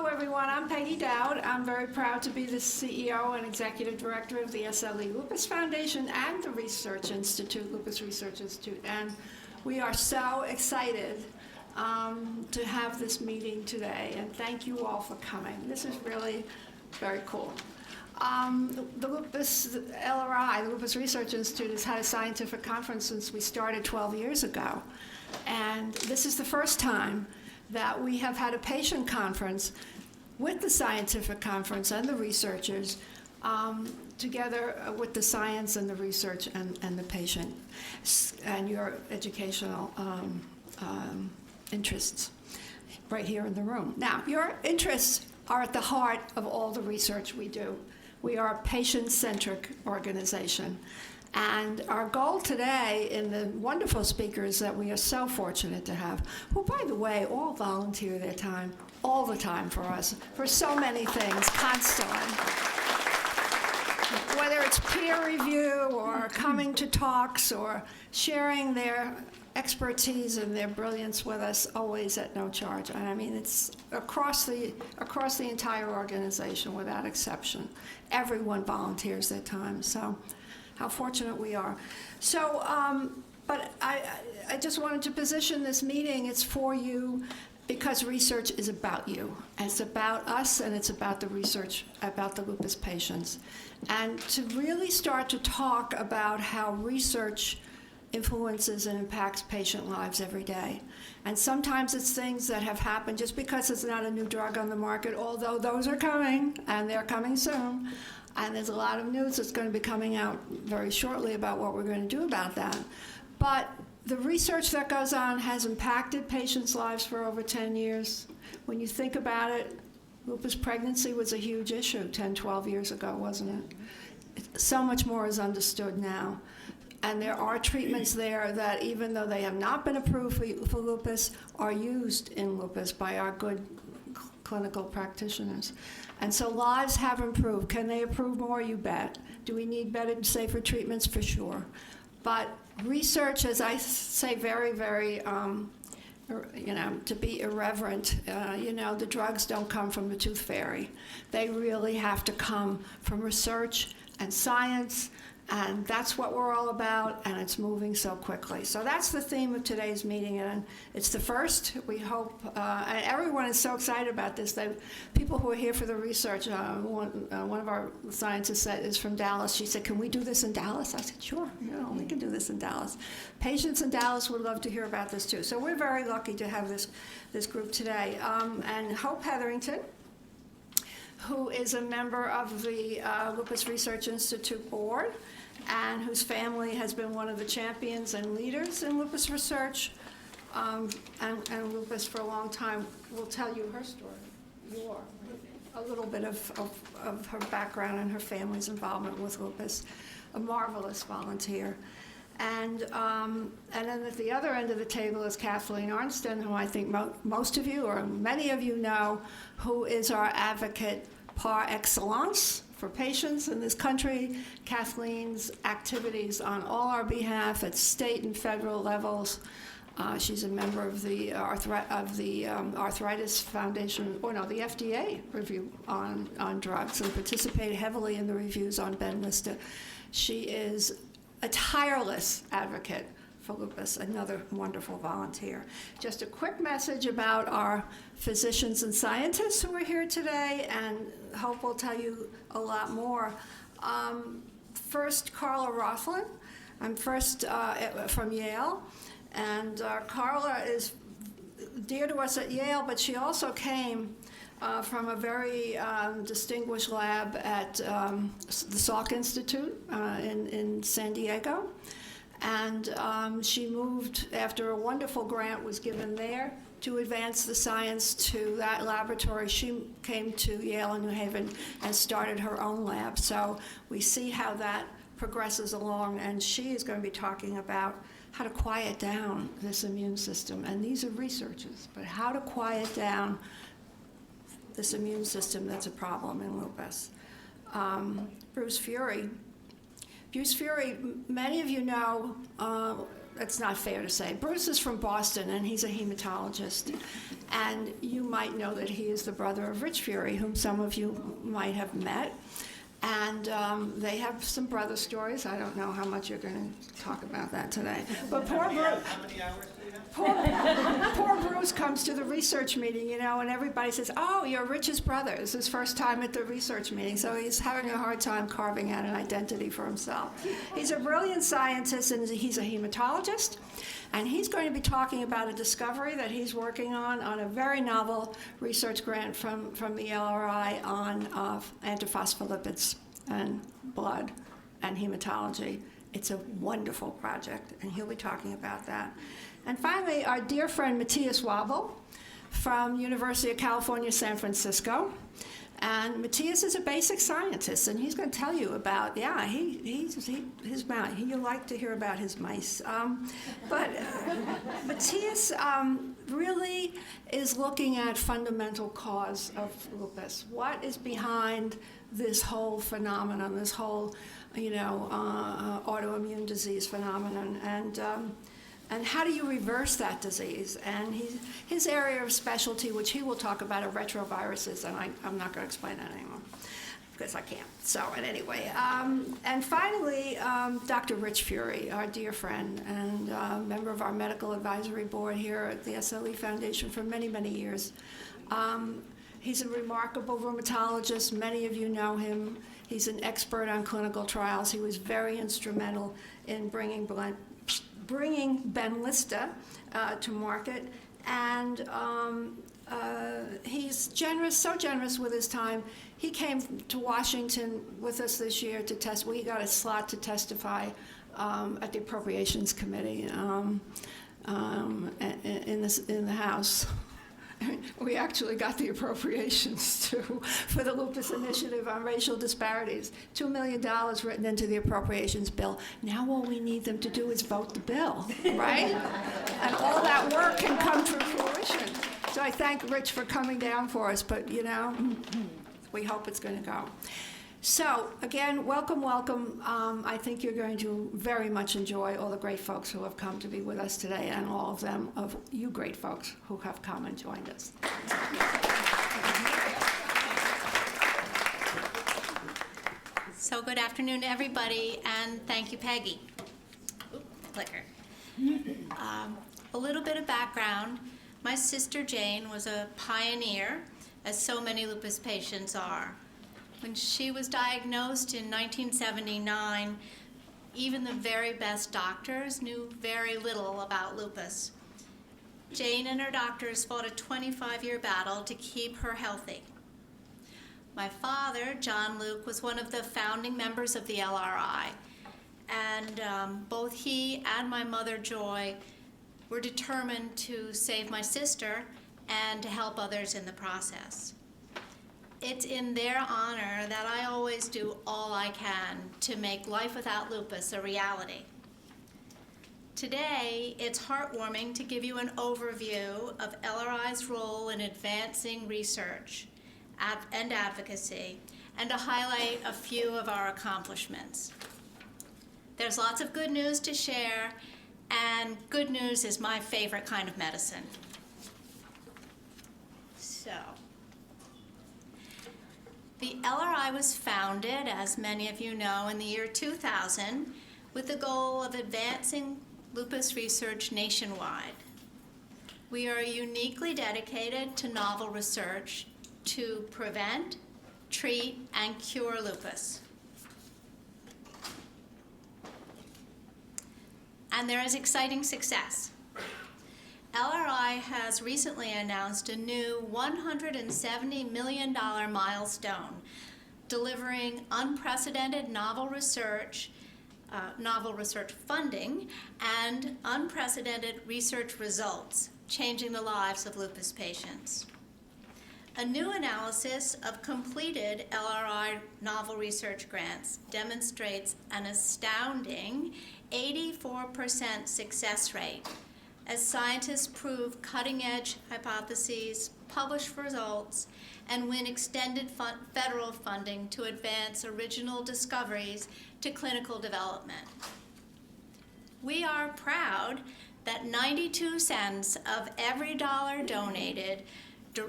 Hello, everyone. I'm Peggy Dowd. I'm very proud to be the CEO and Executive Director of the SLE Lupus Foundation and the Research Institute, Lupus Research Institute. And we are so excited to have this meeting today. And thank you all for coming. This is really very cool. The Lupus LRI, the Lupus Research Institute, has had a scientific conference since we started 12 years ago. And this is the first time that we have had a patient conference with the scientific conference and the researchers together with the science and the research and the patient and your educational interests right here in the room. Now, your interests are at the heart of all the research we do. We are a patient-centric organization. And our goal today in the wonderful speakers that we are so fortunate to have, who, by the way, all volunteer their time all the time for us, for so many things, constantly. Whether it's peer review or coming to talks or sharing their expertise and their brilliance with us, always at no charge. And I mean, it's across the entire organization without exception. Everyone volunteers their time. So how fortunate we are. So, but I just wanted to position this meeting. It's for you because research is about you. And it's about us, and it's about the research about the lupus patients. And to really start to talk about how research influences and impacts patient lives every day. And sometimes it's things that have happened just because it's not a new drug on the market, although those are coming, and they're coming soon. And there's a lot of news that's going to be coming out very shortly about what we're going to do about that. But the research that goes on has impacted patients' lives for over 10 years. When you think about it, lupus pregnancy was a huge issue 10, 12 years ago, wasn't it? So much more is understood now. And there are treatments there that, even though they have not been approved for lupus, are used in lupus by our good clinical practitioners. And so lives have improved. Can they improve more? You bet. Do we need better and safer treatments? For sure. But research, as I say very, very, to be irreverent, the drugs don't come from the tooth fairy. They really have to come from research and science. And that's what we're all about, and it's moving so quickly. So that's the theme of today's meeting, and it's the first. We hope, and everyone is so excited about this. People who are here for the research, one of our scientists is from Dallas. She said, "Can we do this in Dallas?" I said, "Sure, we can do this in Dallas." Patients in Dallas would love to hear about this too. So we're very lucky to have this group today. And Hope Hetherington, who is a member of the Lupus Research Institute board, and whose family has been one of the champions and leaders in lupus research and lupus for a long time, will tell you her story. A little bit of her background and her family's involvement with lupus. A marvelous volunteer. And then at the other end of the table is Kathleen Arnston, who I think most of you or many of you know, who is our advocate par excellence for patients in this country. Kathleen's activities on all our behalf at state and federal levels. She's a member of the Arthritis Foundation, the FDA review on drugs, and participated heavily in the reviews on Benlysta. She is a tireless advocate for lupus, another wonderful volunteer. Just a quick message about our physicians and scientists who are here today, and Hope will tell you a lot more. First, Carla Rothland. I'm first from Yale, and Carla is dear to us at Yale, but she also came from a very distinguished lab at the Salk Institute in San Diego. And she moved after a wonderful grant was given there to advance the science to that laboratory. She came to Yale and New Haven and started her own lab. So we see how that progresses along, and she is going to be talking about how to quiet down this immune system. And these are researchers, but how to quiet down this immune system that's a problem in lupus. Bruce Fury, many of you know, it's not fair to say. Bruce is from Boston, and he's a hematologist. And you might know that he is the brother of Rich Fury, whom some of you might have met. And they have some brother stories. I don't know how much you're going to talk about that today. But poor Bruce. How many hours do you have? Poor Bruce comes to the research meeting, you know, and everybody says, "Oh, you're Rich's brother." It's his first time at the research meeting, so he's having a hard time carving out an identity for himself. He's a brilliant scientist, and he's a hematologist, and he's going to be talking about a discovery that he's working on a very novel research grant from the LRI on antiphospholipids and blood and hematology. It's a wonderful project, and he'll be talking about that. And finally, our dear friend Matthias Wabel from University of California, San Francisco. And Matthias is a basic scientist, and he's going to tell you about, you like to hear about his mice. But Matthias really is looking at fundamental cause of lupus. What is behind this whole phenomenon, this whole, autoimmune disease phenomenon, and how do you reverse that disease? And his area of specialty, which he will talk about, are retroviruses, and I'm not going to explain that anymore because I can't. So, anyway, and finally, Dr. Rich Fury, our dear friend and member of our medical advisory board here at the SLE Foundation for many, many years. He's a remarkable rheumatologist. Many of you know him. He's an expert on clinical trials. He was very instrumental in bringing Benlysta to market, and he's so generous with his time. He came to Washington with us this year to test. We got a slot to testify at the Appropriations Committee in the House. We actually got the appropriations too for the Lupus Initiative on Racial Disparities. $2 million written into the appropriations bill. Now all we need them to do is vote the bill, right? And all that work can come to fruition. So I thank Rich for coming down for us, but we hope it's going to go. So again, welcome. I think you're going to very much enjoy all the great folks who have come to be with us today, and all of you great folks who have come and joined us. So good afternoon, everybody, and thank you, Peggy. Clicker. A little bit of background. My sister Jane was a pioneer, as so many lupus patients are. When she was diagnosed in 1979, even the very best doctors knew very little about lupus. Jane and her doctors fought a 25-year battle to keep her healthy. My father, John Luke, was one of the founding members of the LRI, and both he and my mother, Joy, were determined to save my sister and to help others in the process. It's in their honor that I always do all I can to make life without lupus a reality. Today, it's heartwarming to give you an overview of LRI's role in advancing research and advocacy, and to highlight a few of our accomplishments. There's lots of good news to share, and good news is my favorite kind of medicine. So, the LRI was founded, as many of you know, in the year 2000 with the goal of advancing lupus research nationwide. We are uniquely dedicated to novel research to prevent, treat, and cure lupus. And there is exciting success. LRI has recently announced a new $170 million milestone, delivering unprecedented novel research funding, and unprecedented research results, changing the lives of lupus patients. A new analysis of completed LRI novel research grants demonstrates an astounding 84% success rate as scientists prove cutting-edge hypotheses, publish results, and win extended federal funding to advance original discoveries to clinical development. we are proud that 92 cents of every dollar donated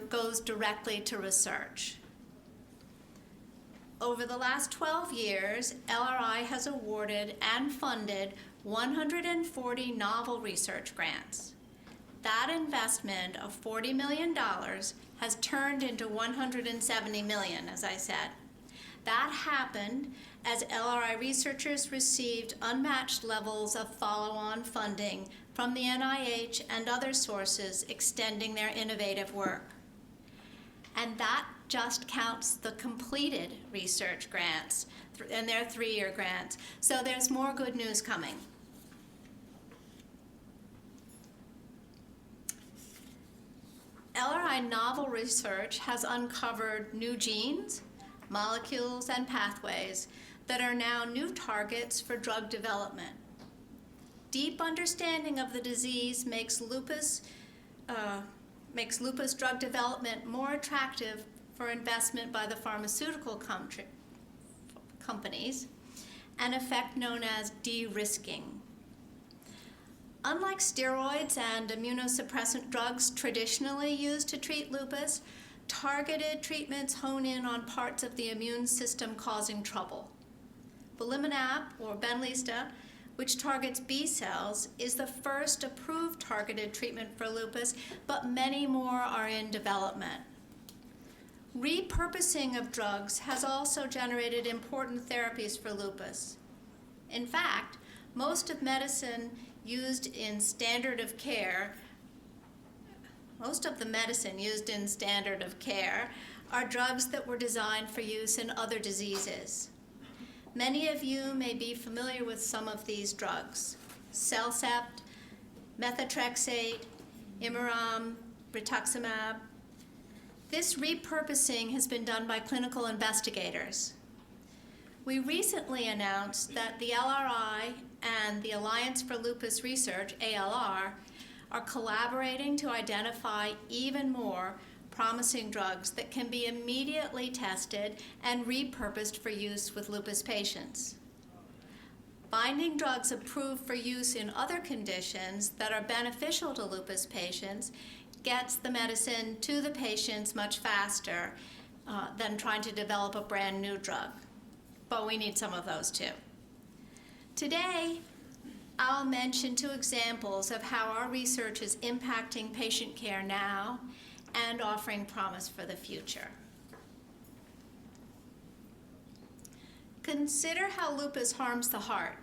goes directly to research. Over the last 12 years, LRI has awarded and funded 140 novel research grants. That investment of $40 million has turned into $170 million, as I said. That happened as LRI researchers received unmatched levels of follow-on funding from the NIH and other sources extending their innovative work. And that just counts the completed research grants and their 3-year grants. So there's more good news coming. LRI novel research has uncovered new genes, molecules, and pathways that are now new targets for drug development. Deep understanding of the disease makes lupus drug development more attractive for investment by the pharmaceutical companies, an effect known as de-risking. Unlike steroids and immunosuppressant drugs traditionally used to treat lupus, targeted treatments hone in on parts of the immune system causing trouble. Belimumab, or Benlysta, which targets B cells, is the first approved targeted treatment for lupus, but many more are in development. Repurposing of drugs has also generated important therapies for lupus. In fact, most of the medicine used in standard of care are drugs that were designed for use in other diseases. Many of you may be familiar with some of these drugs: Cellcept, methotrexate, Imuram, rituximab. This repurposing has been done by clinical investigators. We recently announced that the LRI and the Alliance for Lupus Research, ALR, are collaborating to identify even more promising drugs that can be immediately tested and repurposed for use with lupus patients. Finding drugs approved for use in other conditions that are beneficial to lupus patients gets the medicine to the patients much faster than trying to develop a brand new drug. But we need some of those too. Today, I'll mention 2 examples of how our research is impacting patient care now and offering promise for the future. Consider how lupus harms the heart.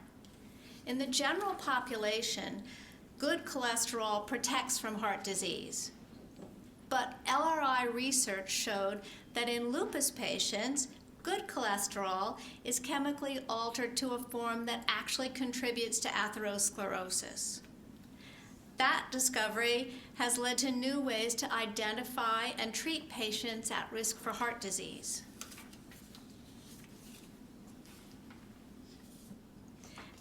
In the general population, good cholesterol protects from heart disease. But LRI research showed that in lupus patients, good cholesterol is chemically altered to a form that actually contributes to atherosclerosis. That discovery has led to new ways to identify and treat patients at risk for heart disease.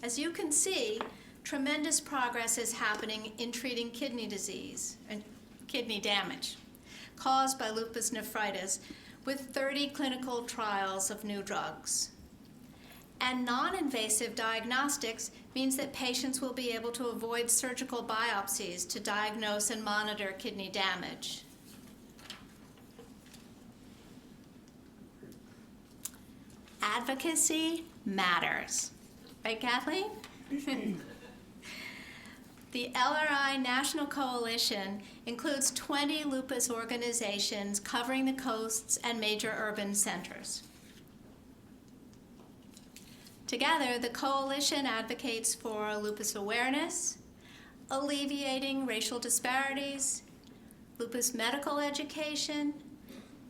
As you can see, tremendous progress is happening in treating kidney disease and kidney damage caused by lupus nephritis, with 30 clinical trials of new drugs. And non-invasive diagnostics means that patients will be able to avoid surgical biopsies to diagnose and monitor kidney damage. Advocacy matters. Right, Kathleen? The LRI National Coalition includes 20 lupus organizations covering the coasts and major urban centers. Together, the coalition advocates for lupus awareness, alleviating racial disparities, lupus medical education,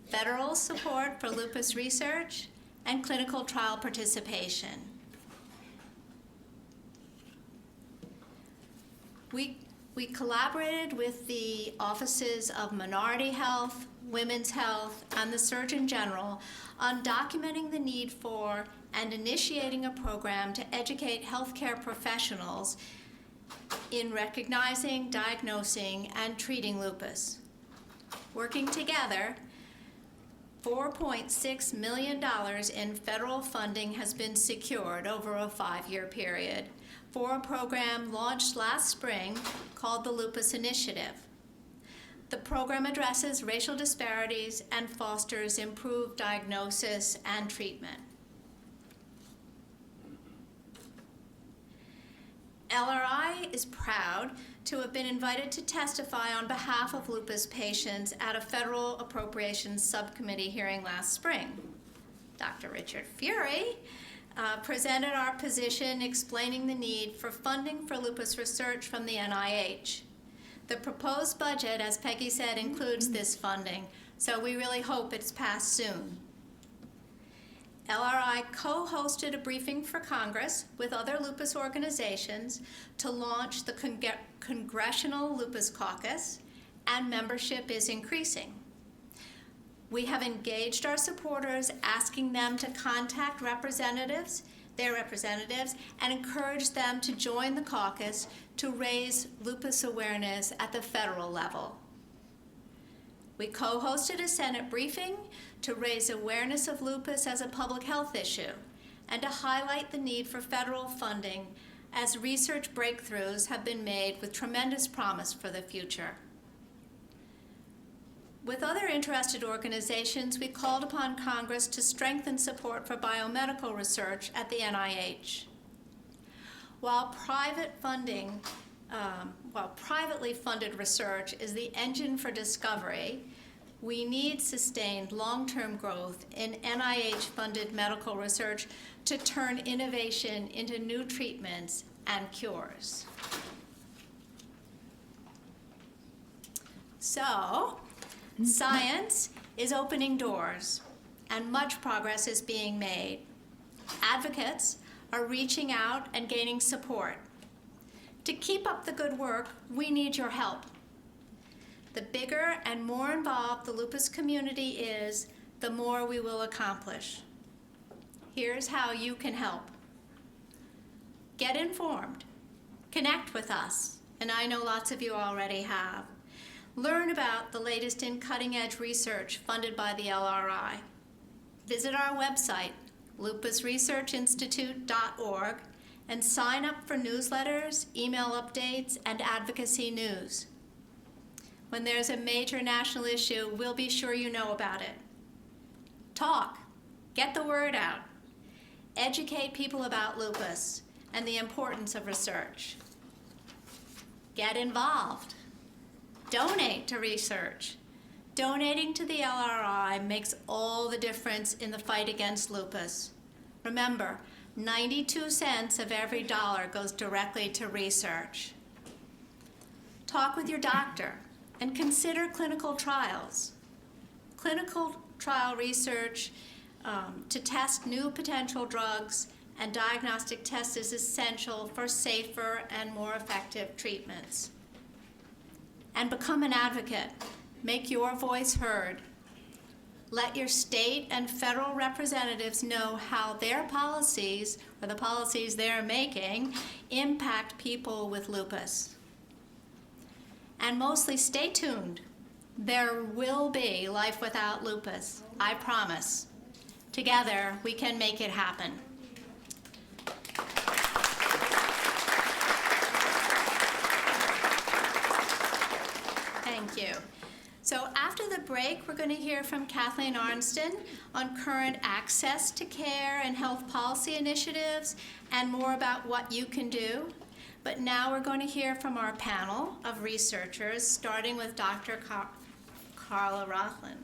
federal support for lupus research, and clinical trial participation. We collaborated with the offices of Minority Health, Women's Health, and the Surgeon General on documenting the need for and initiating a program to educate healthcare professionals in recognizing, diagnosing, and treating lupus. Working together, $4.6 million in federal funding has been secured over a 5-year period, for a program launched last spring called the Lupus Initiative. The program addresses racial disparities and fosters improved diagnosis and treatment. LRI is proud to have been invited to testify on behalf of lupus patients at a federal appropriations subcommittee hearing last spring. Dr. Richard Fury presented our position explaining the need for funding for lupus research from the NIH. The proposed budget, as Peggy said, includes this funding, so we really hope it's passed soon. LRI co-hosted a briefing for Congress with other lupus organizations to launch the Congressional Lupus Caucus, and membership is increasing. We have engaged our supporters, asking them to contact their representatives, and encourage them to join the caucus to raise lupus awareness at the federal level. We co-hosted a Senate briefing to raise awareness of lupus as a public health issue and to highlight the need for federal funding as research breakthroughs have been made with tremendous promise for the future. With other interested organizations, we called upon Congress to strengthen support for biomedical research at the NIH. While privately funded research is the engine for discovery, we need sustained long-term growth in NIH-funded medical research to turn innovation into new treatments and cures. So, science is opening doors, and much progress is being made. Advocates are reaching out and gaining support. To keep up the good work, we need your help. The bigger and more involved the lupus community is, the more we will accomplish. Here's how you can help. Get informed. Connect with us, and I know lots of you already have. Learn about the latest in cutting-edge research funded by the LRI. Visit our website, lupusresearchinstitute.org, and sign up for newsletters, email updates, and advocacy news. When there's a major national issue, we'll be sure you know about it. Talk. Get the word out. Educate people about lupus and the importance of research. Get involved. Donate to research. Donating to the LRI makes all the difference in the fight against lupus. Remember, 92 cents of every dollar goes directly to research. Talk with your doctor and consider clinical trials. Clinical trial research to test new potential drugs and diagnostic tests is essential for safer and more effective treatments. And become an advocate. Make your voice heard. Let your state and federal representatives know how their policies, or the policies they're making, impact people with lupus. And mostly, stay tuned. There will be life without lupus, I promise. Together, we can make it happen. Thank you. So after the break, we're going to hear from Kathleen Arnston on current access to care and health policy initiatives and more about what you can do. But now we're going to hear from our panel of researchers, starting with Dr. Carla Rothland.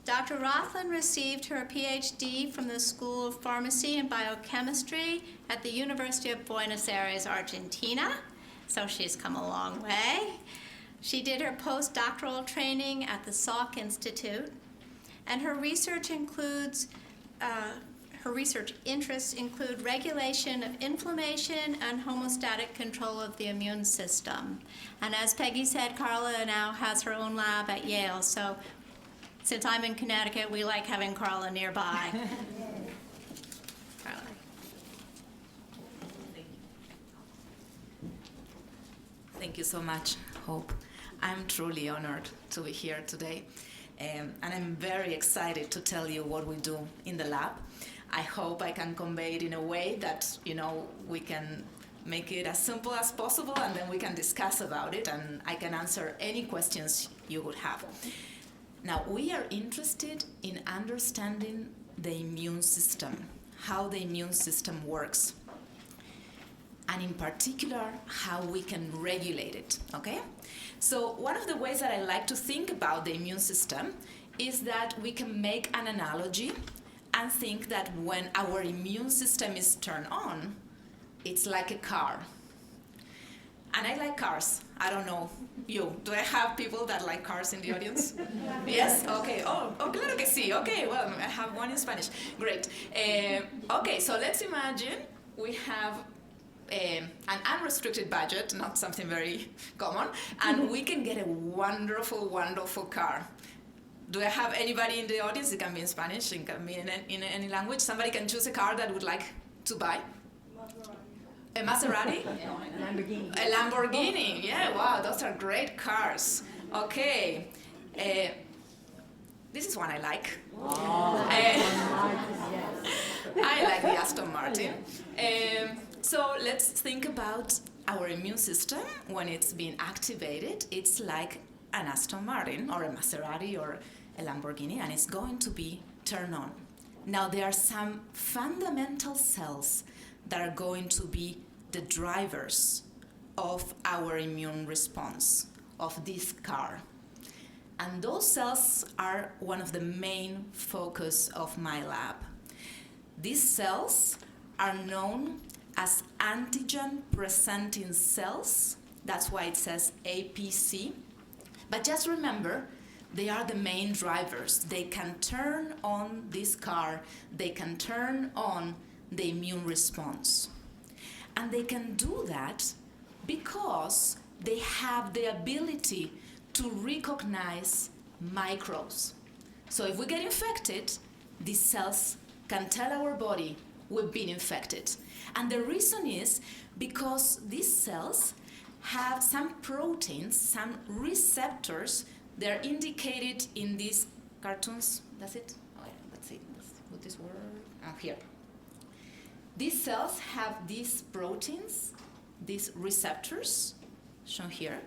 Dr. Rothland received her PhD from the School of Pharmacy and Biochemistry at the University of Buenos Aires, Argentina, so she's come a long way. She did her postdoctoral training at the Salk Institute, and her research interests include regulation of inflammation and homeostatic control of the immune system. And as Peggy said, Carla now has her own lab at Yale, so since I'm in Connecticut, we like having Carla nearby. Carla. Thank you so much, Hope. I'm truly honored to be here today, and I'm very excited to tell you what we do in the lab. I hope I can convey it in a way that, we can make it as simple as possible, and then we can discuss about it, and I can answer any questions you would have. Now, we are interested in understanding the immune system, how the immune system works, and in particular, how we can regulate it, okay? So one of the ways that I like to think about the immune system is that we can make an analogy and think that when our immune system is turned on, it's like a car. And I like cars. I don't know you. Do I have people that like cars in the audience? Yes? Okay. Oh, claro que sí. Okay, well, I have one in Spanish. Great. Okay, so let's imagine we have an unrestricted budget, not something very common, and we can get a wonderful, wonderful car. Do I have anybody in the audience? It can be in Spanish, it can be in any language. Somebody can choose a car that would like to buy? A Maserati? Lamborghini. A Lamborghini. Yeah, wow, those are great cars. Okay. This is one I like. I like the Aston Martin. So let's think about our immune system. When it's being activated, it's like an Aston Martin or a Maserati or a Lamborghini, and it's going to be turned on. Now, there are some fundamental cells that are going to be the drivers of our immune response, of this car. And those cells are one of the main focus of my lab. These cells are known as antigen-presenting cells. That's why it says APC. But just remember, they are the main drivers. They can turn on this car. They can turn on the immune response. And they can do that because they have the ability to recognize microbes. So if we get infected, these cells can tell our body we've been infected. And the reason is because these cells have some proteins, some receptors. They're indicated in these cartoons. That's it? Oh, yeah, let's see. Let's put this word. Oh, here. These cells have these proteins, these receptors, shown here,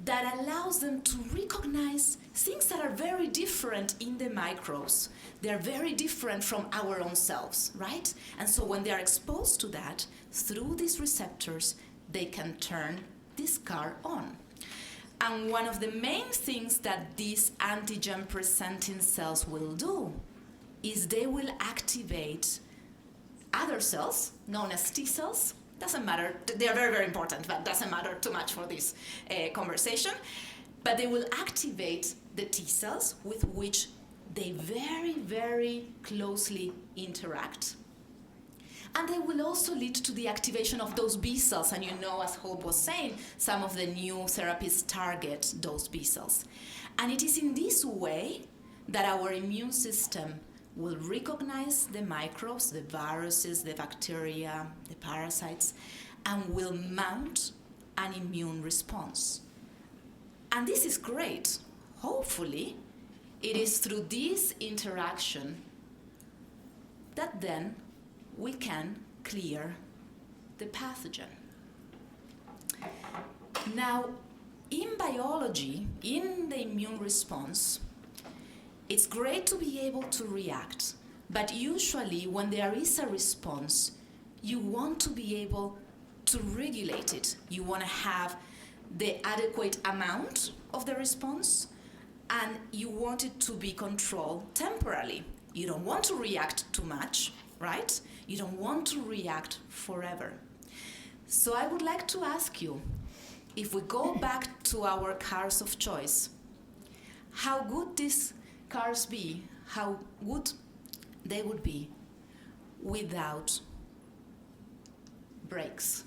that allows them to recognize things that are very different in the microbes. They're very different from our own selves, right? And so when they're exposed to that, through these receptors, they can turn this car on. And one of the main things that these antigen-presenting cells will do is they will activate other cells, known as T cells. Doesn't matter, they're very, very important, but doesn't matter too much for this conversation. But they will activate the T cells with which they very, very closely interact. And they will also lead to the activation of those B cells. And as Hope was saying, some of the new therapies target those B cells. And it is in this way that our immune system will recognize the microbes, the viruses, the bacteria, the parasites, and will mount an immune response. And this is great. Hopefully, it is through this interaction that then we can clear the pathogen. Now, in biology, in the immune response, it's great to be able to react, but usually when there is a response, you want to be able to regulate it. You want to have the adequate amount of the response, and you want it to be controlled temporarily. You don't want to react too much, right? You don't want to react forever. So I would like to ask you, if we go back to our cars of choice, how would these cars be, how good they would be without brakes?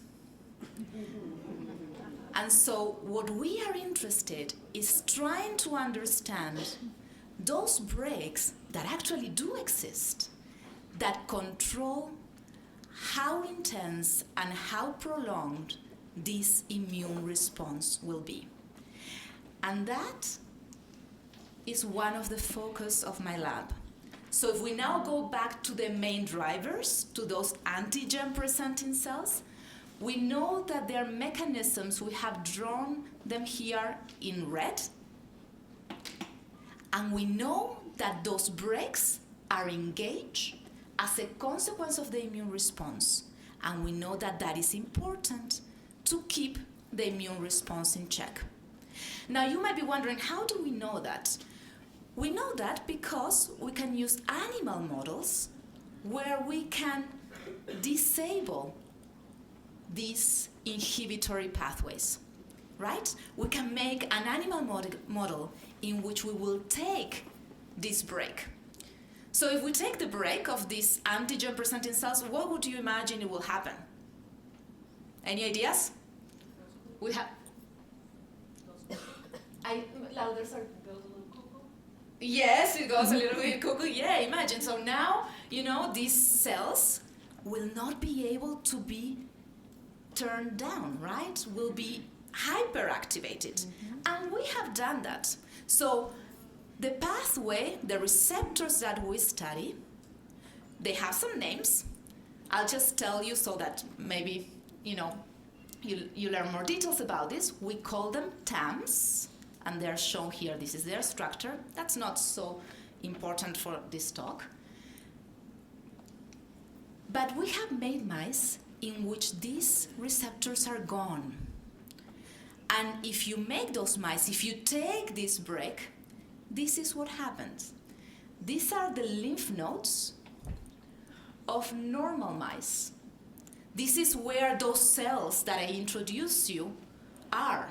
And so what we are interested is trying to understand those brakes that actually do exist, that control how intense and how prolonged this immune response will be. And that is one of the focus of my lab. So if we now go back to the main drivers, to those antigen-presenting cells, we know that there are mechanisms. We have drawn them here in red. And we know that those brakes are engaged as a consequence of the immune response. And we know that that is important to keep the immune response in check. Now, you might be wondering, how do we know that? We know that because we can use animal models where we can disable these inhibitory pathways, right? We can make an animal model in which we will take this brake. So if we take the brake of these antigen-presenting cells, what would you imagine it will happen? Any ideas? We have... Louder, sorry. Yes, it goes a little bit cuckoo. Yeah, imagine. So now, these cells will not be able to be turned down, right? Will be hyperactivated. And we have done that. So the pathway, the receptors that we study, they have some names. I'll just tell you so that maybe, you learn more details about this. We call them TAMs, and they're shown here. This is their structure. That's not so important for this talk. But we have made mice in which these receptors are gone. And if you make those mice, if you take this brake, this is what happens. These are the lymph nodes of normal mice. This is where those cells that I introduced you are.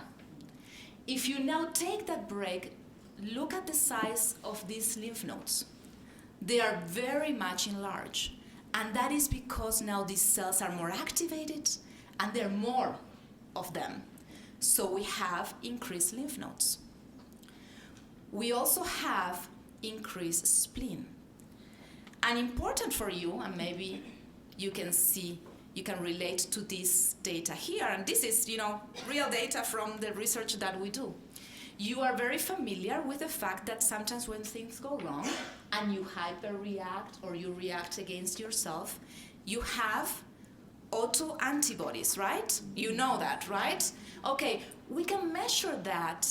If you now take that brake, look at the size of these lymph nodes. They are very much enlarged. And that is because now these cells are more activated and there are more of them. So we have increased lymph nodes. We also have increased spleen. And important for you, and maybe you can relate to this data here, and this is, real data from the research that we do. You are very familiar with the fact that sometimes when things go wrong and you hyperreact or you react against yourself, you have autoantibodies, right? You know that, right? Okay, we can measure that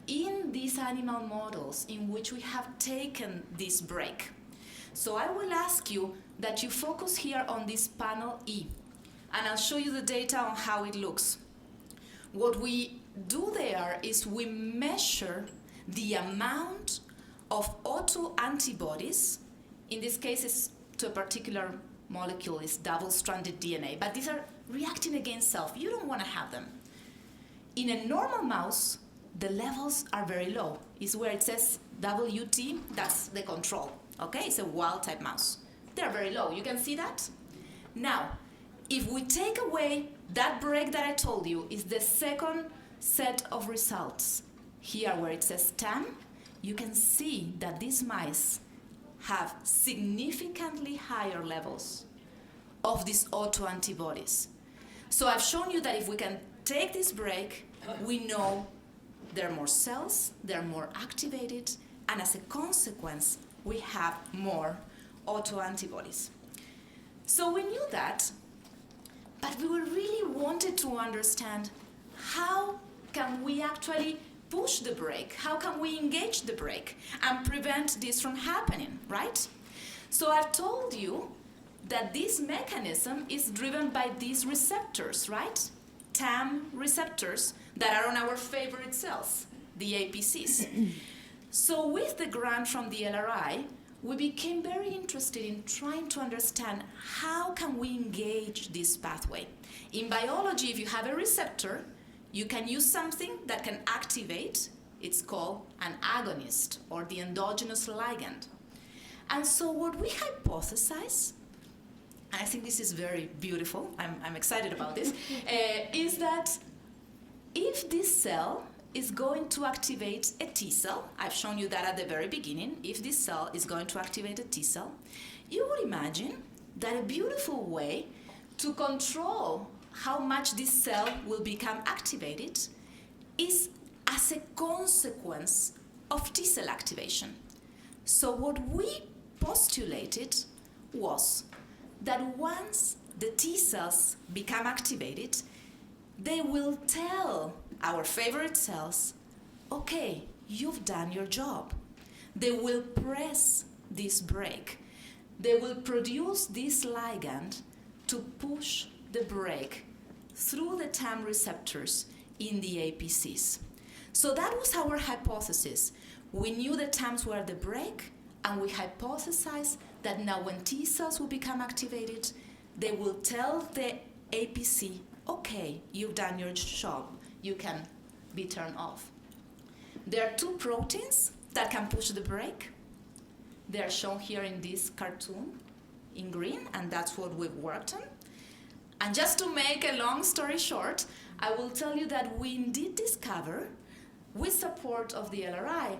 in these animal models in which we have taken this break. So I will ask you that you focus here on this panel E, and I'll show you the data on how it looks. What we do there is we measure the amount of autoantibodies. In this case, it's to a particular molecule, is double-stranded DNA, but these are reacting against self. You don't want to have them. In a normal mouse, the levels are very low. It's where it says WT, that's the control. Okay, it's a wild-type mouse. They're very low. You can see that? Now, if we take away that break that I told you, is the second set of results. Here where it says TAM, you can see that these mice have significantly higher levels of these autoantibodies. So I've shown you that if we can take this break, we know there are more cells, they're more activated, and as a consequence, we have more autoantibodies. So we knew that, but we really wanted to understand how can we actually push the brake? How can we engage the brake and prevent this from happening, right? So I've told you that this mechanism is driven by these receptors, right? TAM receptors that are on our favorite cells, the APCs. So with the grant from the LRI, we became very interested in trying to understand how can we engage this pathway. In biology, if you have a receptor, you can use something that can activate. It's called an agonist or the endogenous ligand. And so what we hypothesize, and I think this is very beautiful, I'm excited about this, is that if this cell is going to activate a T cell, I've shown you that at the very beginning, if this cell is going to activate a T cell, you would imagine that a beautiful way to control how much this cell will become activated is as a consequence of T cell activation. So what we postulated was that once the T cells become activated, they will tell our favorite cells, okay, you've done your job. They will press this brake. They will produce this ligand to push the brake through the TAM receptors in the APCs. So that was our hypothesis. We knew the TAMs were the brake, and we hypothesized that now when T cells will become activated, they will tell the APC, okay, you've done your job, you can be turned off. There are two proteins that can push the brake. They are shown here in this cartoon in green, and that's what we've worked on. And just to make a long story short, I will tell you that we indeed discover, with support of the LRI,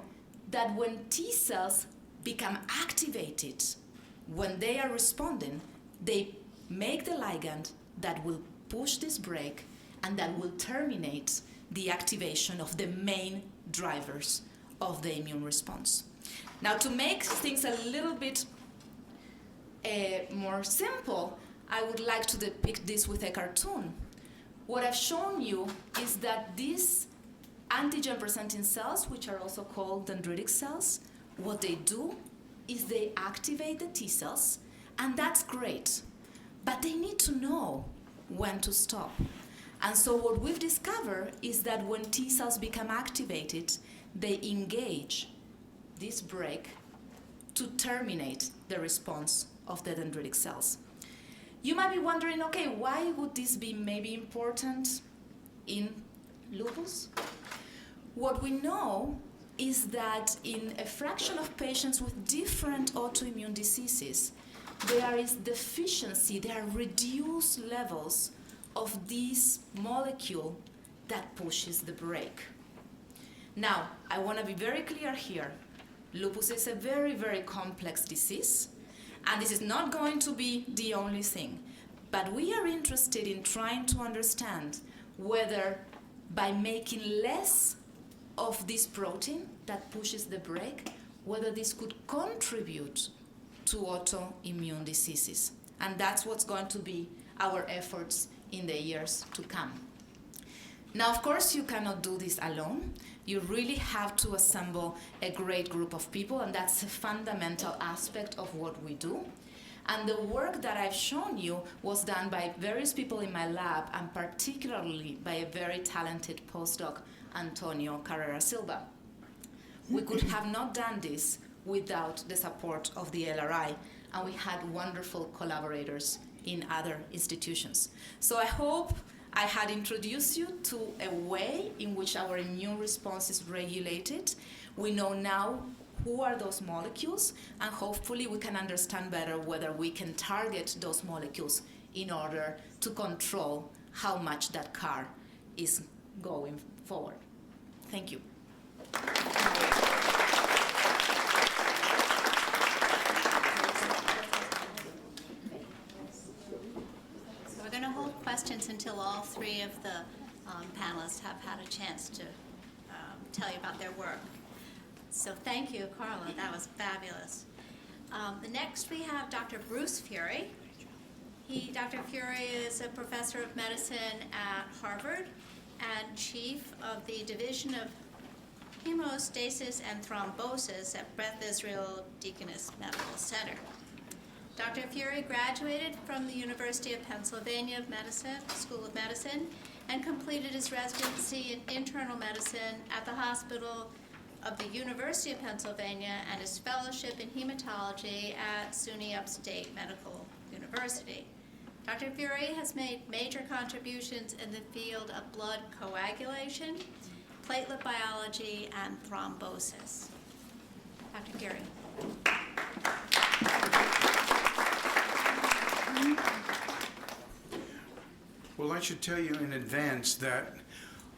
that when T cells become activated, when they are responding, they make the ligand that will push this brake and that will terminate the activation of the main drivers of the immune response. Now, to make things a little bit more simple, I would like to depict this with a cartoon. What I've shown you is that these antigen-presenting cells, which are also called dendritic cells, what they do is they activate the T cells, and that's great. But they need to know when to stop. And so what we've discovered is that when T cells become activated, they engage this brake to terminate the response of the dendritic cells. You might be wondering, okay, why would this be maybe important in lupus? What we know is that in a fraction of patients with different autoimmune diseases, there is deficiency, there are reduced levels of this molecule that pushes the brake. Now, I want to be very clear here. Lupus is a very, very complex disease, and this is not going to be the only thing. But we are interested in trying to understand whether by making less of this protein that pushes the brake, whether this could contribute to autoimmune diseases. And that's what's going to be our efforts in the years to come. Now, of course, you cannot do this alone. You really have to assemble a great group of people, and that's a fundamental aspect of what we do. And the work that I've shown you was done by various people in my lab, and particularly by a very talented postdoc, Antonio Carrera Silva. We could have not done this without the support of the LRI, and we had wonderful collaborators in other institutions. So I hope I had introduced you to a way in which our immune response is regulated. We know now who are those molecules, and hopefully we can understand better whether we can target those molecules in order to control how much that car is going forward. Thank you. So we're going to hold questions until all three of the panelists have had a chance to tell you about their work. So thank you, Carla. That was fabulous. The next we have Dr. Bruce Fury. Dr. Fury is a professor of medicine at Harvard and chief of the Division of Hemostasis and Thrombosis at Beth Israel Deaconess Medical Center. Dr. Fury graduated from the University of Pennsylvania School of Medicine and completed his residency in internal medicine at the Hospital of the University of Pennsylvania and his fellowship in hematology at SUNY Upstate Medical University. Dr. Fury has made major contributions in the field of blood coagulation, platelet biology, and thrombosis. Dr. Fury. Well, I should tell you in advance that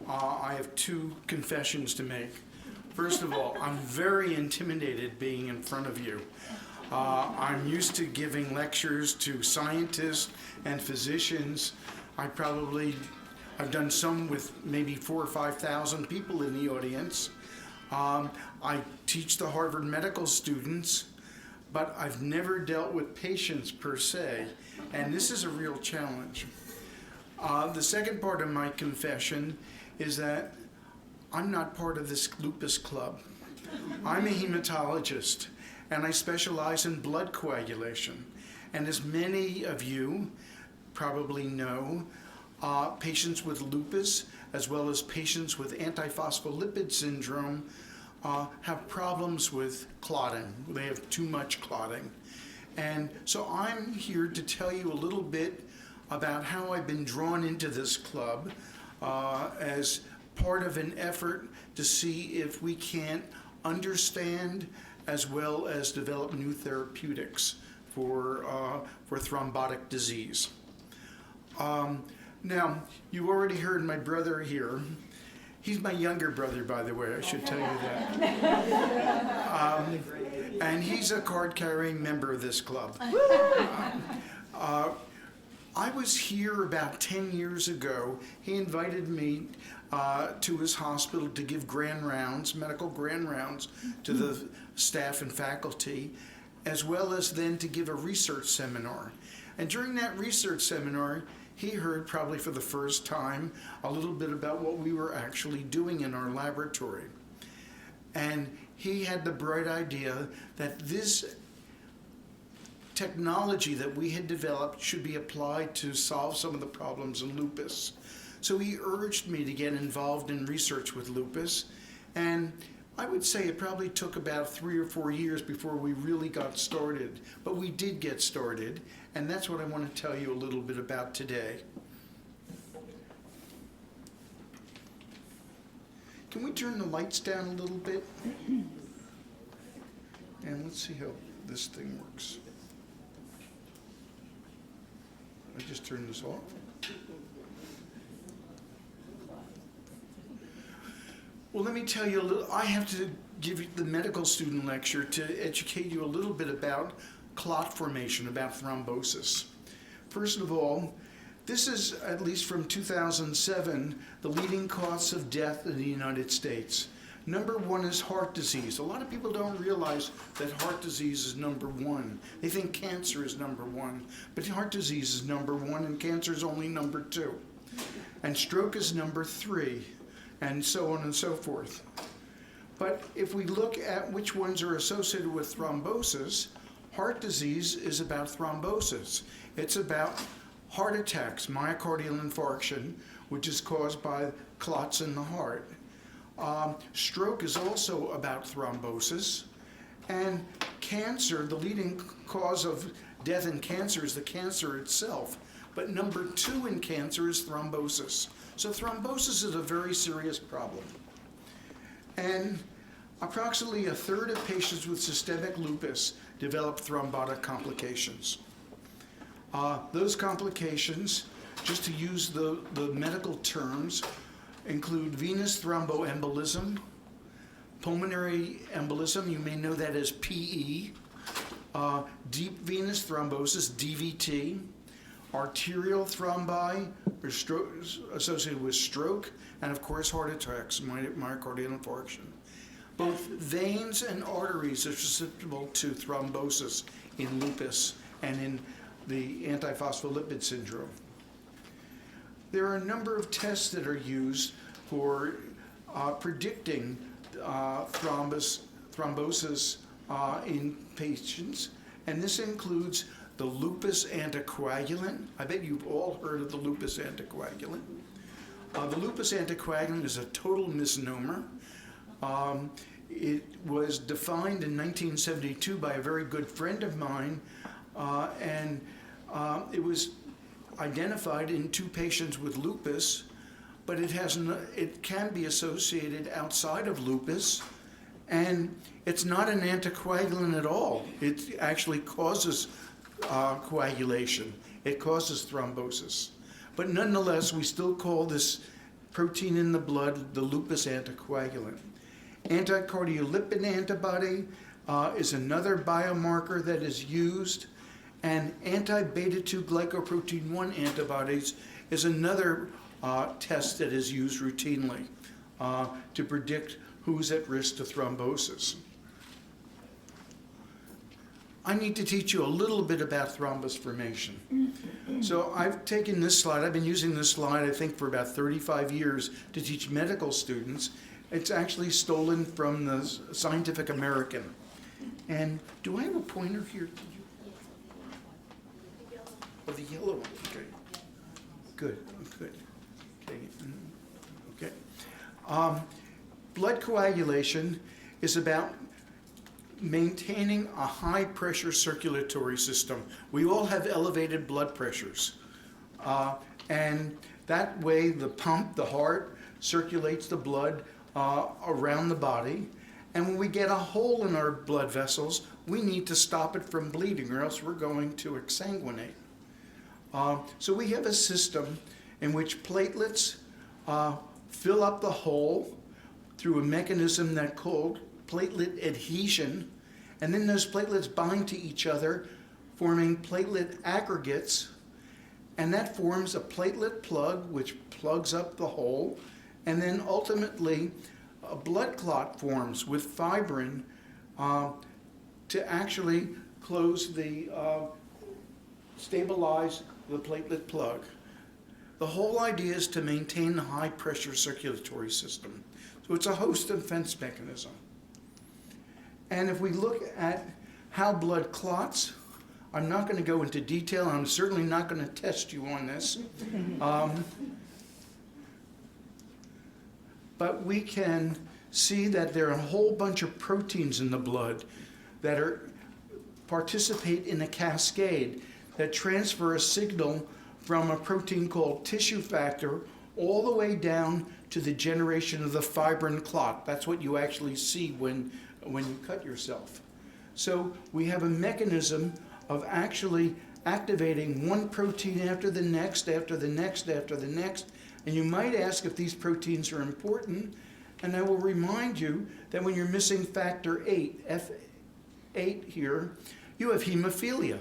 I have two confessions to make. First of all, I'm very intimidated being in front of you. I'm used to giving lectures to scientists and physicians. I've done some with maybe 4,000 or 5,000 people in the audience. I teach the Harvard medical students, but I've never dealt with patients per se, and this is a real challenge. The second part of my confession is that I'm not part of this lupus club. I'm a hematologist, and I specialize in blood coagulation. And as many of you probably know, patients with lupus, as well as patients with antiphospholipid syndrome, have problems with clotting. They have too much clotting. And so I'm here to tell you a little bit about how I've been drawn into this club as part of an effort to see if we can't understand as well as develop new therapeutics for thrombotic disease. Now, you already heard my brother here. He's my younger brother, by the way, I should tell you that. And he's a card-carrying member of this club. I was here about 10 years ago. He invited me to his hospital to give grand rounds, medical grand rounds, to the staff and faculty, as well as then to give a research seminar. And during that research seminar, he heard probably for the first time a little bit about what we were actually doing in our laboratory. And he had the bright idea that this technology that we had developed should be applied to solve some of the problems in lupus. So he urged me to get involved in research with lupus, and I would say it probably took about 3 or 4 years before we really got started, but we did get started, and that's what I want to tell you a little bit about today. Can we turn the lights down a little bit? And let's see how this thing works. I just turned this off. Well, let me tell you a little. I have to give you the medical student lecture to educate you a little bit about clot formation, about thrombosis. First of all, this is, at least from 2007, the leading cause of death in the United States. Number 1 is heart disease. A lot of people don't realize that heart disease is number 1. They think cancer is number 1, but heart disease is number 1 and cancer is only number 2. And stroke is number 3, and so on and so forth. But if we look at which ones are associated with thrombosis, heart disease is about thrombosis. It's about heart attacks, myocardial infarction, which is caused by clots in the heart. Stroke is also about thrombosis, and cancer, the leading cause of death in cancer is the cancer itself, but number 2 in cancer is thrombosis. So thrombosis is a very serious problem. And approximately a third of patients with systemic lupus develop thrombotic complications. Those complications, just to use the medical terms, include venous thromboembolism, pulmonary embolism, you may know that as PE, deep venous thrombosis, DVT, arterial thrombi, or associated with stroke, and of course heart attacks, myocardial infarction. Both veins and arteries are susceptible to thrombosis in lupus and in the antiphospholipid syndrome. There are a number of tests that are used for predicting thrombosis in patients, and this includes the lupus anticoagulant. I bet you've all heard of the lupus anticoagulant. The lupus anticoagulant is a total misnomer. It was defined in 1972 by a very good friend of mine, and it was identified in 2 patients with lupus, but it can be associated outside of lupus, and it's not an anticoagulant at all. It actually causes coagulation. It causes thrombosis. But nonetheless, we still call this protein in the blood the lupus anticoagulant. Anticardiolipin antibody is another biomarker that is used, and anti-beta-2 glycoprotein 1 antibodies is another test that is used routinely to predict who's at risk to thrombosis. I need to teach you a little bit about thrombus formation. So I've taken this slide. I've been using this slide, I think, for about 35 years to teach medical students. It's actually stolen from the Scientific American. And do I have a pointer here? Oh, the yellow one. Okay. Good. Good. Okay. Okay. Blood coagulation is about maintaining a high pressure circulatory system. We all have elevated blood pressures. And that way the pump, the heart, circulates the blood around the body. And when we get a hole in our blood vessels, we need to stop it from bleeding or else we're going to exsanguinate. So we have a system in which platelets fill up the hole through a mechanism that's called platelet adhesion, and then those platelets bind to each other, forming platelet aggregates, and that forms a platelet plug, which plugs up the hole, and then ultimately a blood clot forms with fibrin to actually close the, stabilize the platelet plug. The whole idea is to maintain the high pressure circulatory system. So it's a host defense mechanism. And if we look at how blood clots, I'm not going to go into detail. I'm certainly not going to test you on this. But we can see that there are a whole bunch of proteins in the blood that participate in a cascade that transfer a signal from a protein called tissue factor all the way down to the generation of the fibrin clot. That's what you actually see when you cut yourself. So we have a mechanism of actually activating one protein after the next, after the next, after the next. And you might ask if these proteins are important, and I will remind you that when you're missing factor 8, F8 here, you have hemophilia.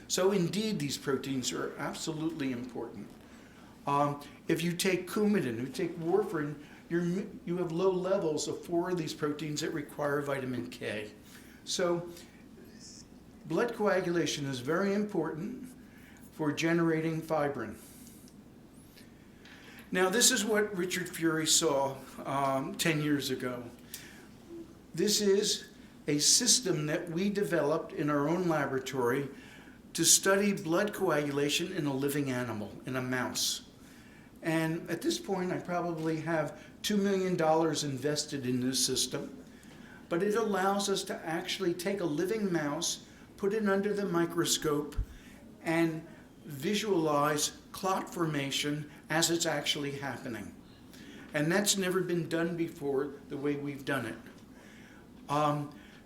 So indeed, these proteins are absolutely important. If you take Coumadin, you take warfarin, you have low levels of 4 of these proteins that require vitamin K. So blood coagulation is very important for generating fibrin. Now, this is what Richard Fury saw 10 years ago. This is a system that we developed in our own laboratory to study blood coagulation in a living animal, in a mouse. And at this point, I probably have $2 million invested in this system. But it allows us to actually take a living mouse, put it under the microscope, and visualize clot formation as it's actually happening. And that's never been done before the way we've done it.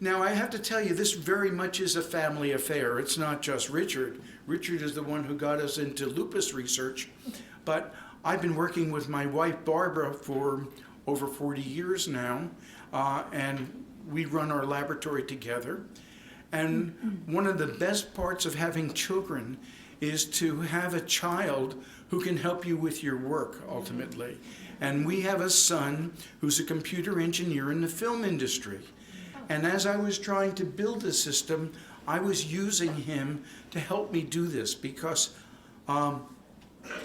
Now, I have to tell you, this very much is a family affair. It's not just Richard. Richard is the one who got us into lupus research. But I've been working with my wife, Barbara, for over 40 years now, and we run our laboratory together. And one of the best parts of having children is to have a child who can help you with your work, ultimately. And we have a son who's a computer engineer in the film industry. And as I was trying to build the system, I was using him to help me do this because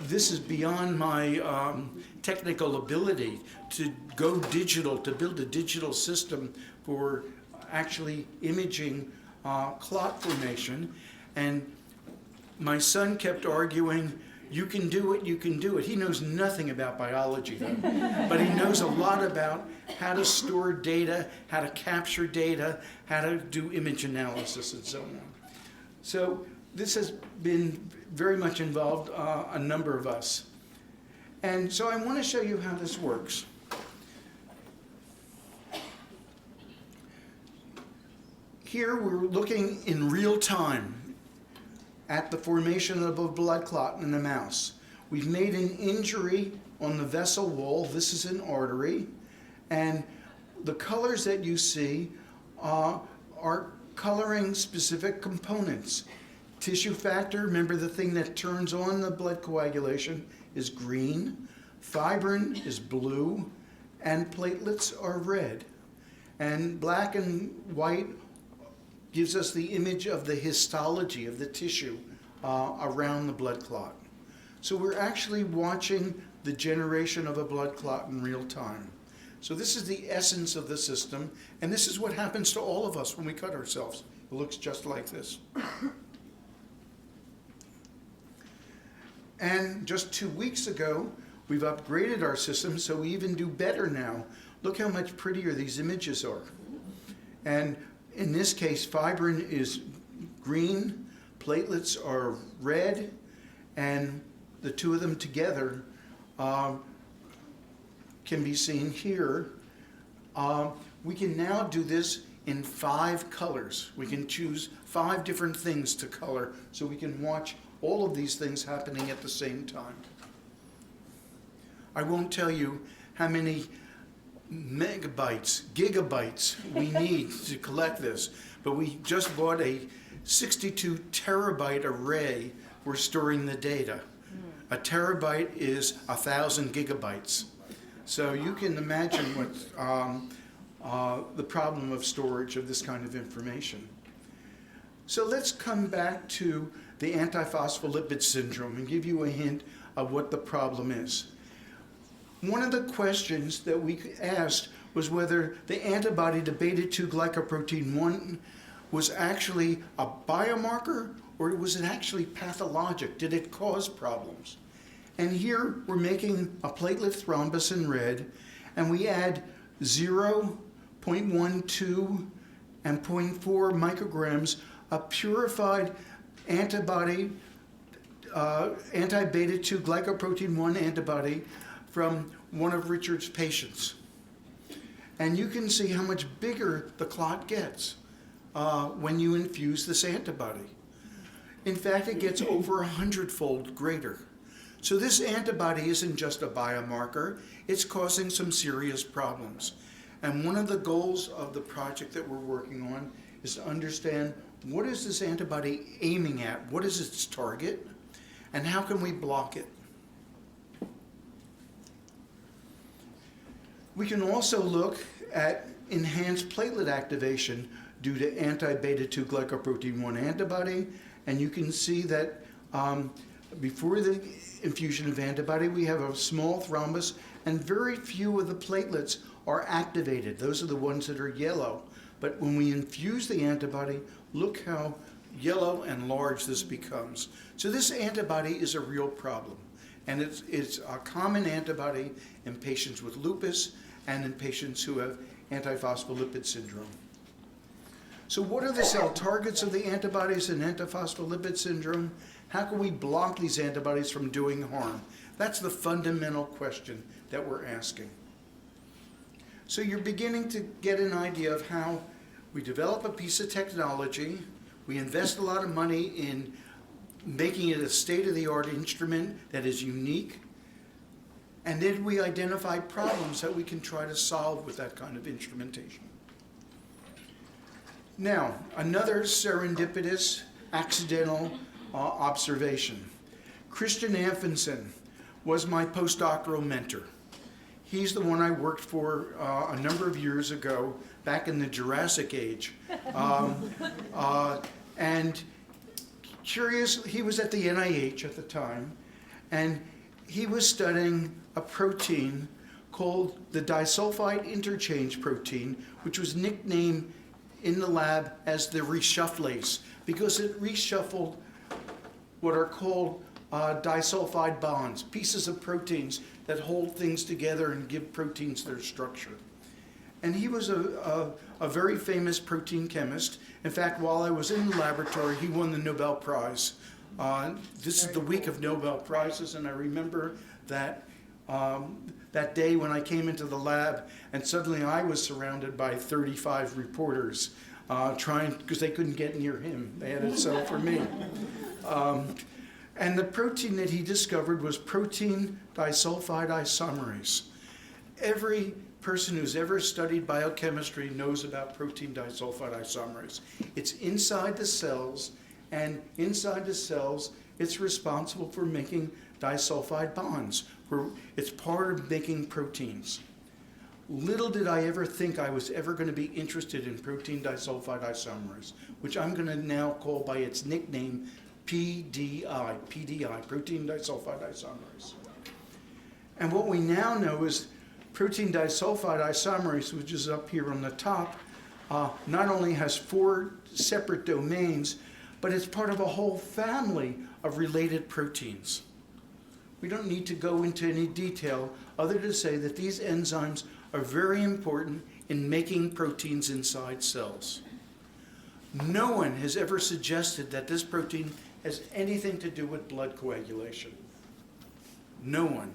this is beyond my technical ability to go digital, to build a digital system for actually imaging clot formation. And my son kept arguing, you can do it, you can do it. He knows nothing about biology, though, but he knows a lot about how to store data, how to capture data, how to do image analysis, and so on. So this has been very much involved a number of us. And so I want to show you how this works. Here we're looking in real time at the formation of a blood clot in a mouse. We've made an injury on the vessel wall. This is an artery. And the colors that you see are coloring specific components. Tissue factor, remember the thing that turns on the blood coagulation, is green. Fibrin is blue. And platelets are red. And black and white gives us the image of the histology of the tissue around the blood clot. So we're actually watching the generation of a blood clot in real time. So this is the essence of the system, and this is what happens to all of us when we cut ourselves. It looks just like this. And just 2 weeks ago, we've upgraded our system so we even do better now. Look how much prettier these images are. And in this case, fibrin is green, platelets are red, and the two of them together can be seen here. We can now do this in 5 colors. We can choose 5 different things to color so we can watch all of these things happening at the same time. I won't tell you how many megabytes, gigabytes we need to collect this, but we just bought a 62 terabyte array. We're storing the data. A terabyte is 1,000 gigabytes. So you can imagine what the problem of storage of this kind of information. So let's come back to the antiphospholipid syndrome and give you a hint of what the problem is. One of the questions that we asked was whether the antibody to beta-2 glycoprotein 1 was actually a biomarker or was it actually pathologic? Did it cause problems? And here we're making a platelet thrombus in red, and we add 0, 0.12, and 0.4 micrograms of purified antibody, anti-beta-2 glycoprotein 1 antibody from one of Richard's patients. And you can see how much bigger the clot gets when you infuse this antibody. In fact, it gets over 100-fold greater. So this antibody isn't just a biomarker, it's causing some serious problems. And one of the goals of the project that we're working on is to understand what is this antibody aiming at, what is its target, and how can we block it. We can also look at enhanced platelet activation due to anti-beta-2 glycoprotein 1 antibody, and you can see that before the infusion of antibody, we have a small thrombus, and very few of the platelets are activated. Those are the ones that are yellow. But when we infuse the antibody, look how yellow and large this becomes. So this antibody is a real problem, and it's a common antibody in patients with lupus and in patients who have antiphospholipid syndrome. So what are the cell targets of the antibodies in antiphospholipid syndrome? How can we block these antibodies from doing harm? That's the fundamental question that we're asking. So you're beginning to get an idea of how we develop a piece of technology, we invest a lot of money in making it a state-of-the-art instrument that is unique, and then we identify problems that we can try to solve with that kind of instrumentation. Now, another serendipitous, accidental observation. Christian Amundsen was my postdoctoral mentor. He's the one I worked for a number of years ago, back in the Jurassic Age. And curious, he was at the NIH at the time, and he was studying a protein called the disulfide interchange protein, which was nicknamed in the lab as the reshufflase, because it reshuffled what are called disulfide bonds, pieces of proteins that hold things together and give proteins their structure. And he was a very famous protein chemist. In fact, while I was in the laboratory, he won the Nobel Prize. This is the week of Nobel Prizes, and I remember that that day when I came into the lab, and suddenly I was surrounded by 35 reporters because they couldn't get near him. They had it set for me. And the protein that he discovered was protein disulfide isomerase. Every person who's ever studied biochemistry knows about protein disulfide isomerase. It's inside the cells, and inside the cells, it's responsible for making disulfide bonds. It's part of making proteins. little did I ever think I was ever going to be interested in protein disulfide isomerase, which I'm going to now call by its nickname PDI, protein disulfide isomerase. And what we now know is protein disulfide isomerase, which is up here on the top, not only has 4 separate domains, but it's part of a whole family of related proteins. We don't need to go into any detail other than to say that these enzymes are very important in making proteins inside cells. No one has ever suggested that this protein has anything to do with blood coagulation. No one.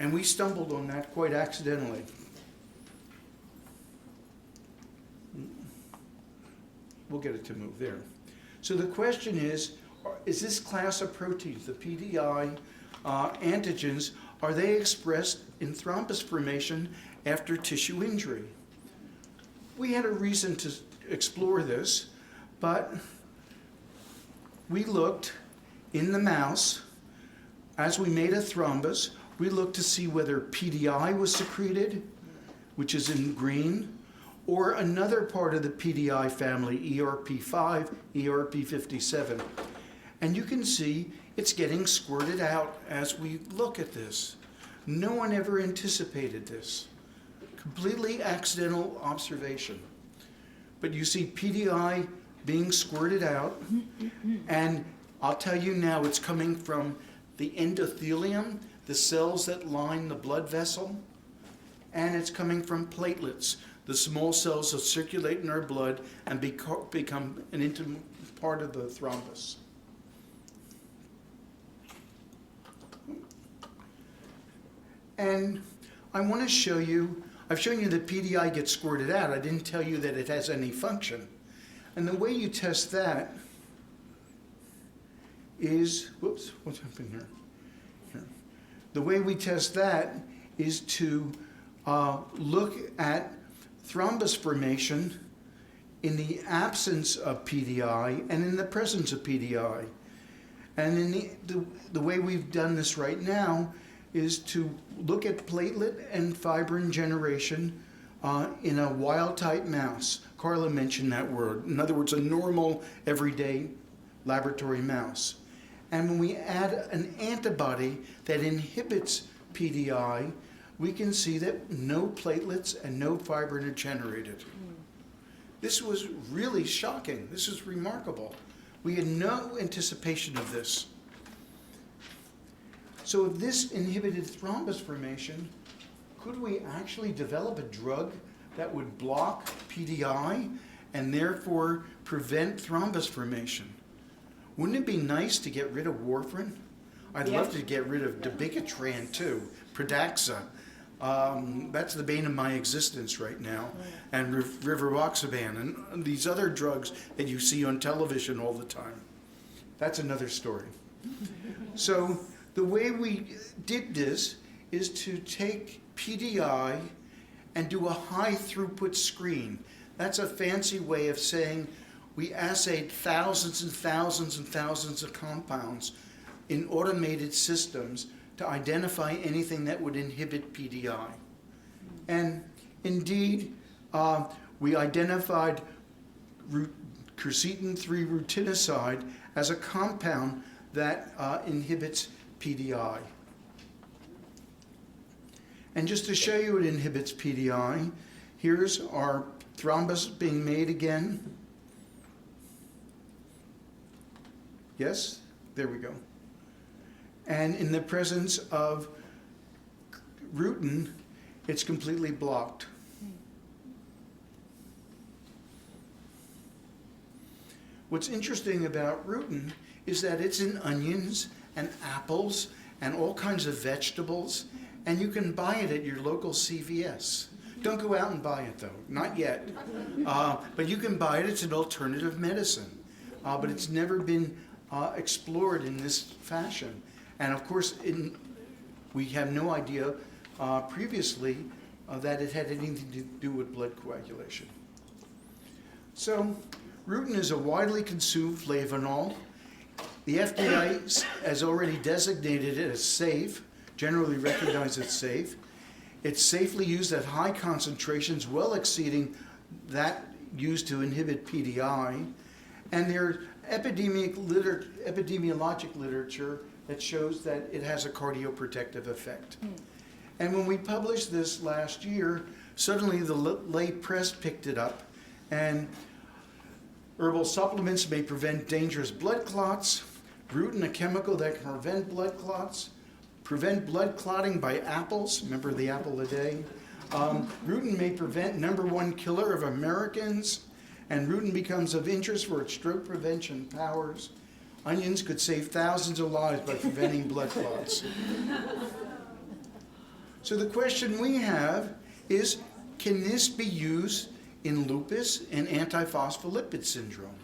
And we stumbled on that quite accidentally. We'll get it to move there. So the question is this class of proteins, the PDI antigens, are they expressed in thrombus formation after tissue injury? We had a reason to explore this, but we looked in the mouse. As we made a thrombus, we looked to see whether PDI was secreted, which is in green, or another part of the PDI family, ERP5, ERP57. And you can see it's getting squirted out as we look at this. No one ever anticipated this. Completely accidental observation. But you see PDI being squirted out, and I'll tell you now, it's coming from the endothelium, the cells that line the blood vessel, and it's coming from platelets, the small cells that circulate in our blood and become an intimate part of the thrombus. And I want to show you, I've shown you that PDI gets squirted out. I didn't tell you that it has any function. And the way you test that is, whoops, what's happening here? The way we test that is to look at thrombus formation in the absence of PDI and in the presence of PDI. And in the way we've done this right now is to look at platelet and fibrin generation in a wild-type mouse. Carla mentioned that word. In other words, a normal, everyday laboratory mouse. And when we add an antibody that inhibits PDI, we can see that no platelets and no fibrin are generated. This was really shocking. This is remarkable. We had no anticipation of this. So if this inhibited thrombus formation, could we actually develop a drug that would block PDI and therefore prevent thrombus formation? Wouldn't it be nice to get rid of warfarin? I'd love to get rid of dabigatran too, Pradaxa. That's the bane of my existence right now. And rivaroxaban and these other drugs that you see on television all the time. That's another story. So the way we did this is to take PDI and do a high throughput screen. That's a fancy way of saying we assayed thousands and thousands and thousands of compounds in automated systems to identify anything that would inhibit PDI. And indeed, we identified quercetin-3 rutinoside as a compound that inhibits PDI. And just to show you it inhibits PDI, here's our thrombus being made again. Yes, there we go. And in the presence of rutin, it's completely blocked. What's interesting about rutin is that it's in onions and apples and all kinds of vegetables, and you can buy it at your local CVS. Don't go out and buy it though, not yet. But you can buy it, it's an alternative medicine. But it's never been explored in this fashion. And of course, we have no idea previously that it had anything to do with blood coagulation. So, rutin is a widely consumed flavonol. The FDA has already designated it as safe, generally recognized as safe. It's safely used at high concentrations, well exceeding that used to inhibit PDI. And there's epidemiologic literature that shows that it has a cardioprotective effect. And when we published this last year, suddenly the lay press picked it up, and herbal supplements may prevent dangerous blood clots, rutin, a chemical that can prevent blood clots, prevent blood clotting by apples, remember the apple a day? Rutin may prevent #1 killer of Americans, and rutin becomes of interest for its stroke prevention powers. Onions could save thousands of lives by preventing blood clots. So the question we have is, can this be used in lupus and antiphospholipid syndrome?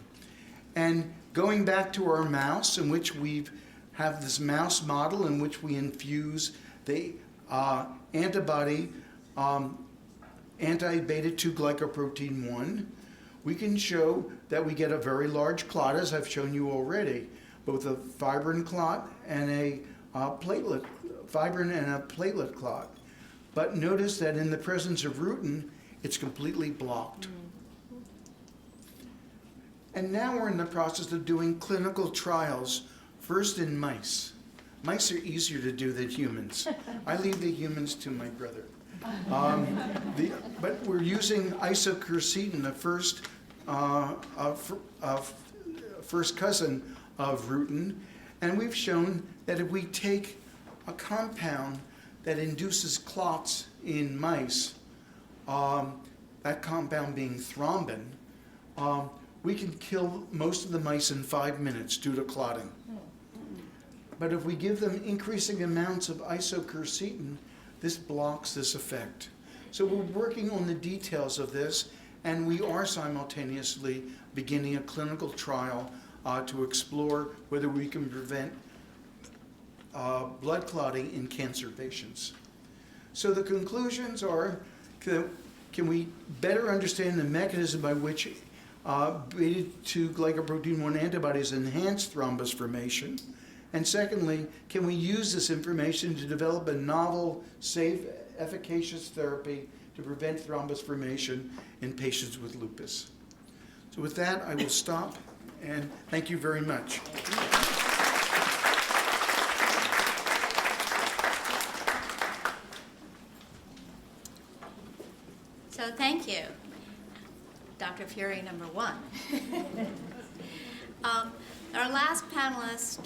And going back to our mouse, in which we have this mouse model in which we infuse the antibody anti-beta-2 glycoprotein 1, we can show that we get a very large clot, as I've shown you already, both a fibrin clot and a platelet clot. But notice that in the presence of rutin, it's completely blocked. And now we're in the process of doing clinical trials, first in mice. Mice are easier to do than humans. I leave the humans to my brother. But we're using isoquercetin, the first cousin of rutin, and we've shown that if we take a compound that induces clots in mice, that compound being thrombin, we can kill most of the mice in 5 minutes due to clotting. But if we give them increasing amounts of isoquercetin, this blocks this effect. So we're working on the details of this, and we are simultaneously beginning a clinical trial to explore whether we can prevent blood clotting in cancer patients. So the conclusions are, can we better understand the mechanism by which beta-2 glycoprotein 1 antibodies enhance thrombus formation? And secondly, can we use this information to develop a novel, safe, efficacious therapy to prevent thrombus formation in patients with lupus? So with that, I will stop, and thank you very much. So thank you, Dr. Fury number 1. Our last panelist,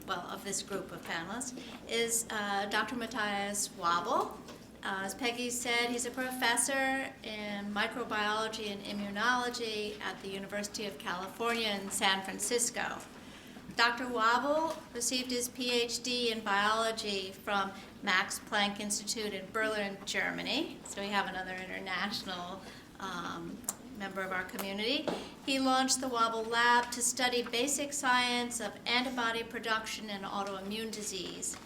well, of this group of panelists, is Dr. Matthias Wabel. As Peggy said, he's a professor in microbiology and immunology at the University of California in San Francisco. Dr. Wabel received his PhD in biology from Max Planck Institute in Berlin, Germany. So we have another international member of our community. He launched the Wabel Lab to study basic science of antibody production and autoimmune disease.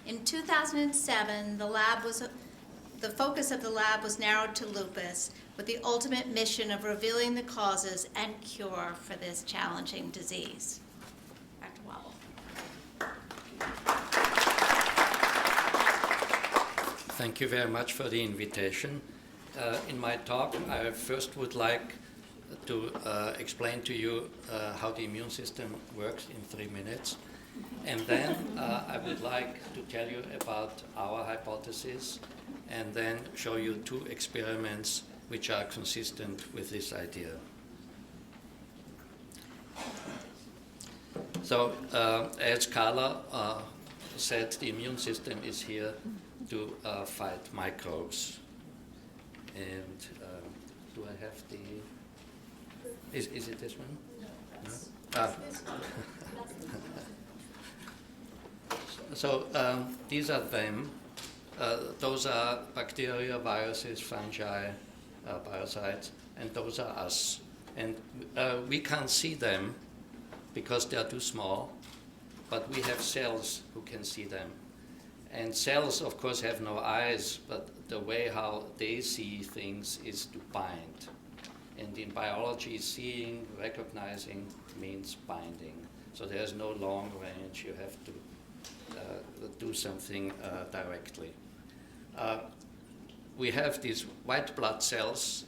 In 2007, the focus of the lab was narrowed to lupus, with the ultimate mission of revealing the causes and cure for this challenging disease. Dr. Wabel. Thank you very much for the invitation. In my talk, I first would like to explain to you how the immune system works in 3 minutes. And then I would like to tell you about our hypothesis and then show you 2 experiments which are consistent with this idea. So, as Carla said, the immune system is here to fight microbes. And do I have the... Is it this one? No? So these are them. Those are bacteria, viruses, fungi, parasites, and those are us. And we can't see them because they are too small, but we have cells who can see them. And cells, of course, have no eyes, but the way how they see things is to bind. And in biology, seeing, recognizing means binding. So there's no long range. You have to do something directly. we have these white blood cells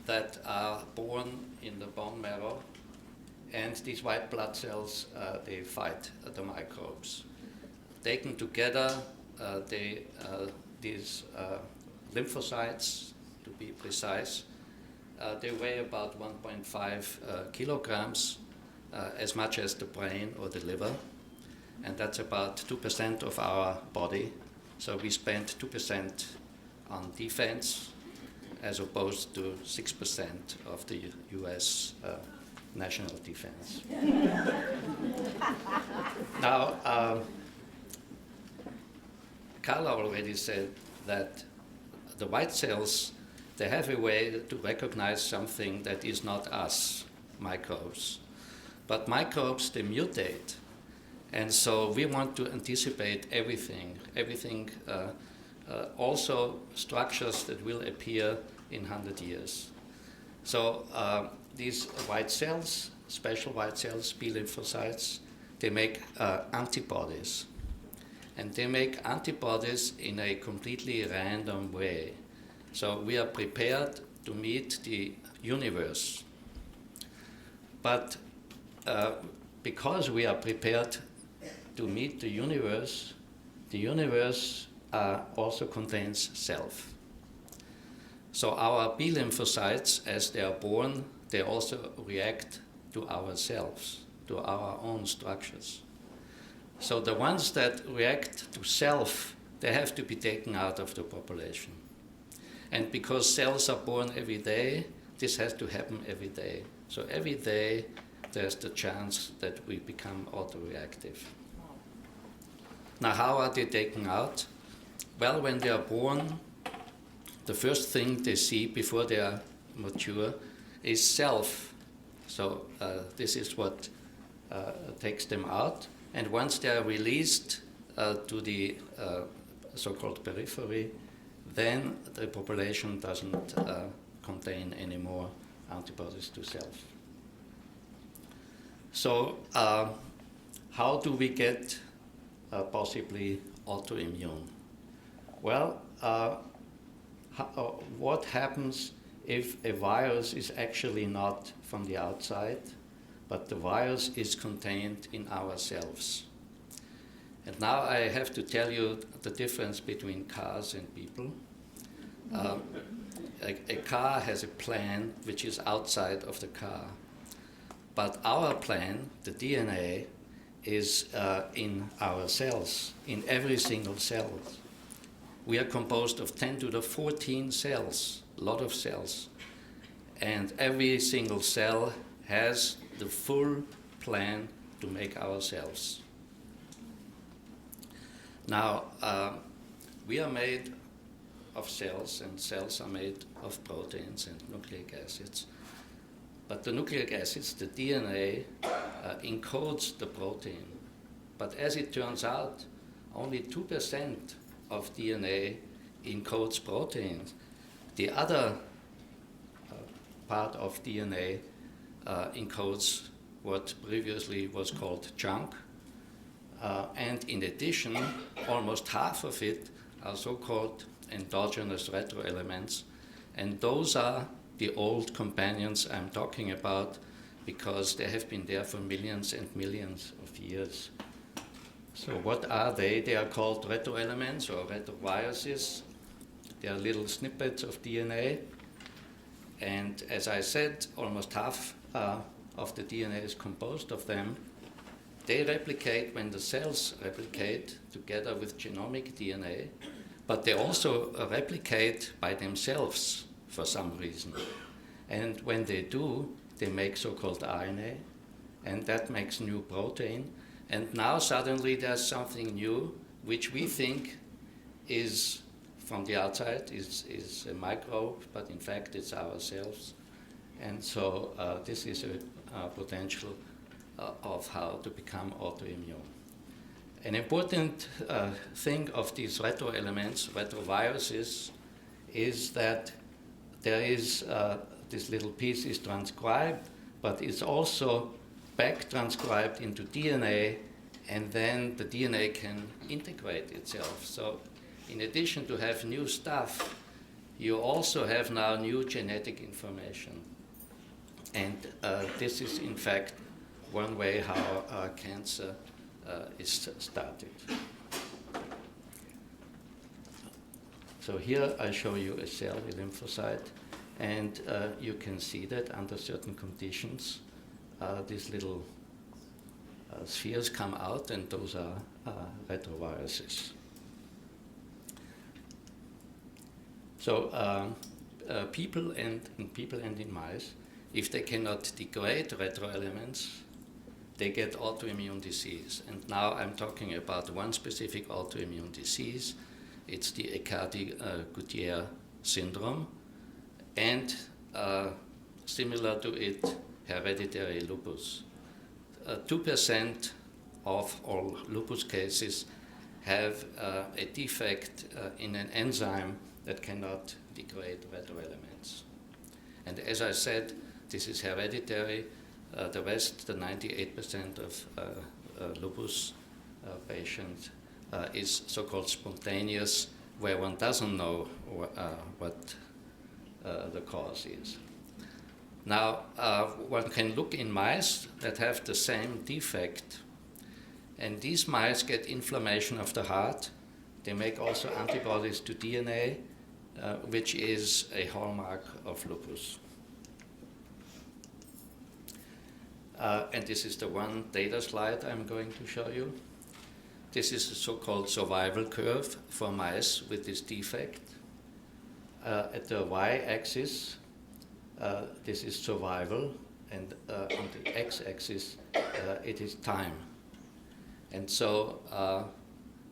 that are born in the bone marrow, and these white blood cells, they fight the microbes. Taken together, these lymphocytes, to be precise, they weigh about 1.5 kilograms, as much as the brain or the liver, and that's about 2% of our body. So we spend 2% on defense, as opposed to 6% of the US national defense. Now, Carla already said that the white cells, they have a way to recognize something that is not us, microbes. But microbes, they mutate. And so we want to anticipate everything, also structures that will appear in 100 years. So these white cells, special white cells, B lymphocytes, they make antibodies. And they make antibodies in a completely random way. So we are prepared to meet the universe. But because we are prepared to meet the universe also contains self. So our B lymphocytes, as they are born, they also react to ourselves, to our own structures. So the ones that react to self, they have to be taken out of the population. And because cells are born every day, this has to happen every day. So every day, there's the chance that we become autoreactive. Now, how are they taken out? Well, when they are born, the first thing they see before they are mature is self. So this is what takes them out. And once they are released to the so-called periphery, then the population doesn't contain any more antibodies to self. So how do we get possibly autoimmune? Well, what happens if a virus is actually not from the outside, but the virus is contained in ourselves? And now I have to tell you the difference between cars and people. A car has a plan which is outside of the car. But our plan, the DNA, is in our cells, in every single cell. We are composed of 10 to the 14 cells, a lot of cells. And every single cell has the full plan to make our cells. Now, we are made of cells, and cells are made of proteins and nucleic acids. But the nucleic acids, the DNA, encodes the protein. But as it turns out, only 2% of DNA encodes proteins. The other part of DNA encodes what previously was called junk. And in addition, almost half of it are so-called endogenous retroelements. And those are the old companions I'm talking about, because they have been there for millions and millions of years. So what are they? They are called retroelements or retroviruses. They are little snippets of DNA. And as I said, almost half of the DNA is composed of them. They replicate when the cells replicate together with genomic DNA, but they also replicate by themselves for some reason. And when they do, they make so-called RNA, and that makes new protein. And now suddenly there's something new, which we think is from the outside, is a microbe, but in fact it's ourselves. And so this is a potential of how to become autoimmune. An important thing of these retroelements, retroviruses, is that there is this little piece is transcribed, but it's also back transcribed into DNA, and then the DNA can integrate itself. So in addition to have new stuff, you also have now new genetic information. And this is, in fact, one way how cancer is started. So here I show you a cell, a lymphocyte, and you can see that under certain conditions, these little spheres come out, and those are retroviruses. So people and in mice, if they cannot degrade retroelements, they get autoimmune disease. And now I'm talking about one specific autoimmune disease. It's the Aicardi-Gouttiere syndrome, and similar to it, hereditary lupus. 2% of all lupus cases have a defect in an enzyme that cannot degrade retroelements. And as I said, this is hereditary. The rest, the 98% of lupus patients, is so-called spontaneous, where one doesn't know what the cause is. Now, one can look in mice that have the same defect, and these mice get inflammation of the heart. They make also antibodies to DNA, which is a hallmark of lupus. And this is the one data slide I'm going to show you. This is a so-called survival curve for mice with this defect. At the y-axis, this is survival, and on the x-axis, it is time. And so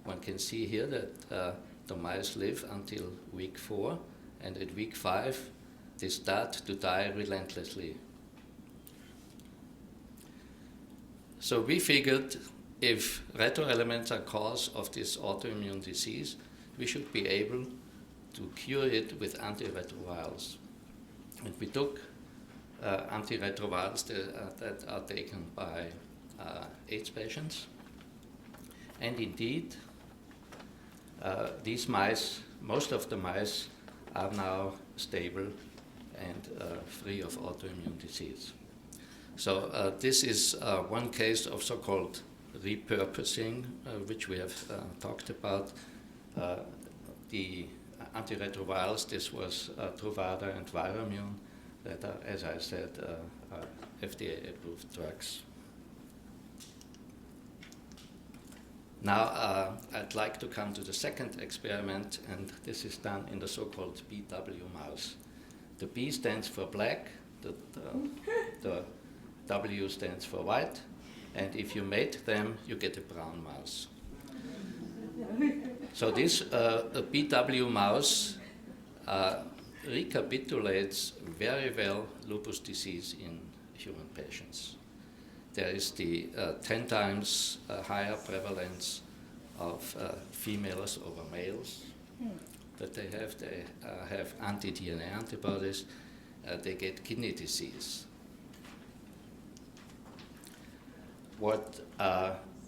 one can see here that the mice live until week 4, and at week 5, they start to die relentlessly. So we figured if retroelements are cause of this autoimmune disease, we should be able to cure it with antiretrovirals. And we took antiretrovirals that are taken by AIDS patients. And indeed, these mice, most of the mice, are now stable and free of autoimmune disease. So this is one case of so-called repurposing, which we have talked about. The antiretrovirals, this was Truvada and Viramune, that are, as I said, FDA-approved drugs. Now I'd like to come to the second experiment, and this is done in the so-called BW mouse. The B stands for black, the W stands for white, and if you mate them, you get a brown mouse. So this BW mouse recapitulates very well lupus disease in human patients. There is the 10 times higher prevalence of females over males that they have. They have anti-DNA antibodies. They get kidney disease. What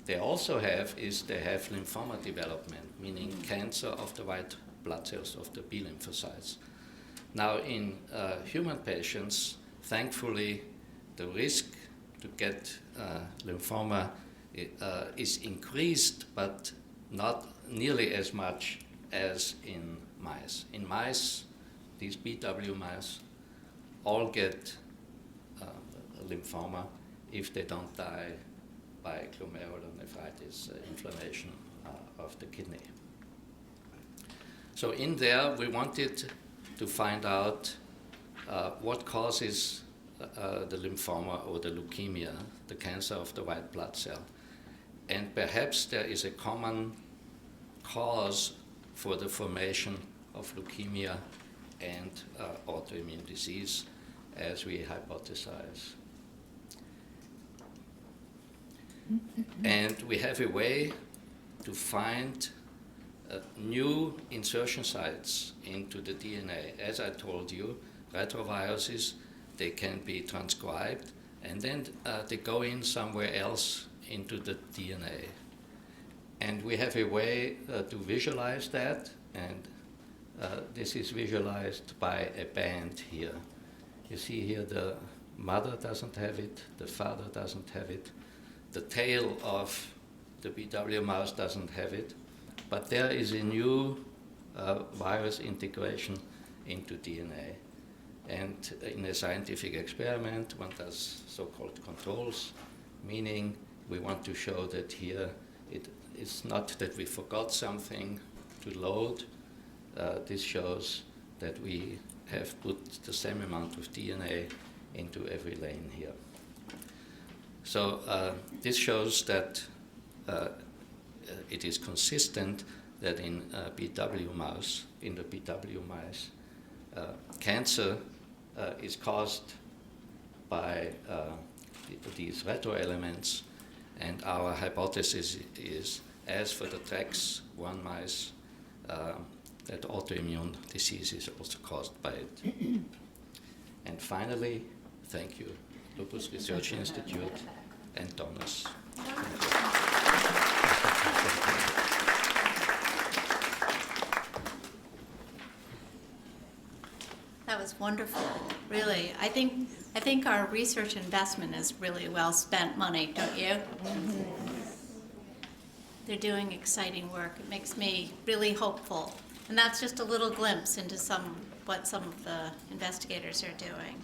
they also have is they have lymphoma development, meaning cancer of the white blood cells of the B lymphocytes. Now in human patients, thankfully, the risk to get lymphoma is increased, but not nearly as much as in mice. In mice, these BW mice all get lymphoma if they don't die by glomerulonephritis, inflammation of the kidney. So in there, we wanted to find out what causes the lymphoma or the leukemia, the cancer of the white blood cell. And perhaps there is a common cause for the formation of leukemia and autoimmune disease, as we hypothesize. And we have a way to find new insertion sites into the DNA. As I told you, retroviruses, they can be transcribed, and then they go in somewhere else into the DNA. And we have a way to visualize that and This is visualized by a band here. You see here the mother doesn't have it, the father doesn't have it, the tail of the BW mouse doesn't have it, but there is a new virus integration into DNA. And in a scientific experiment, one does so-called controls, meaning we want to show that here it's not that we forgot something to load. This shows that we have put the same amount of DNA into every lane here. So this shows that it is consistent that in BW mouse, in the BW mice, cancer is caused by these retroelements, and our hypothesis is, as for the TREX1 mice, that autoimmune disease is also caused by it. And finally, thank you, Lupus Research Institute and donors. That was wonderful, really. I think our research investment is really well spent money, don't you? Mm-hmm. They're doing exciting work. It makes me really hopeful. And that's just a little glimpse into what some of the investigators are doing.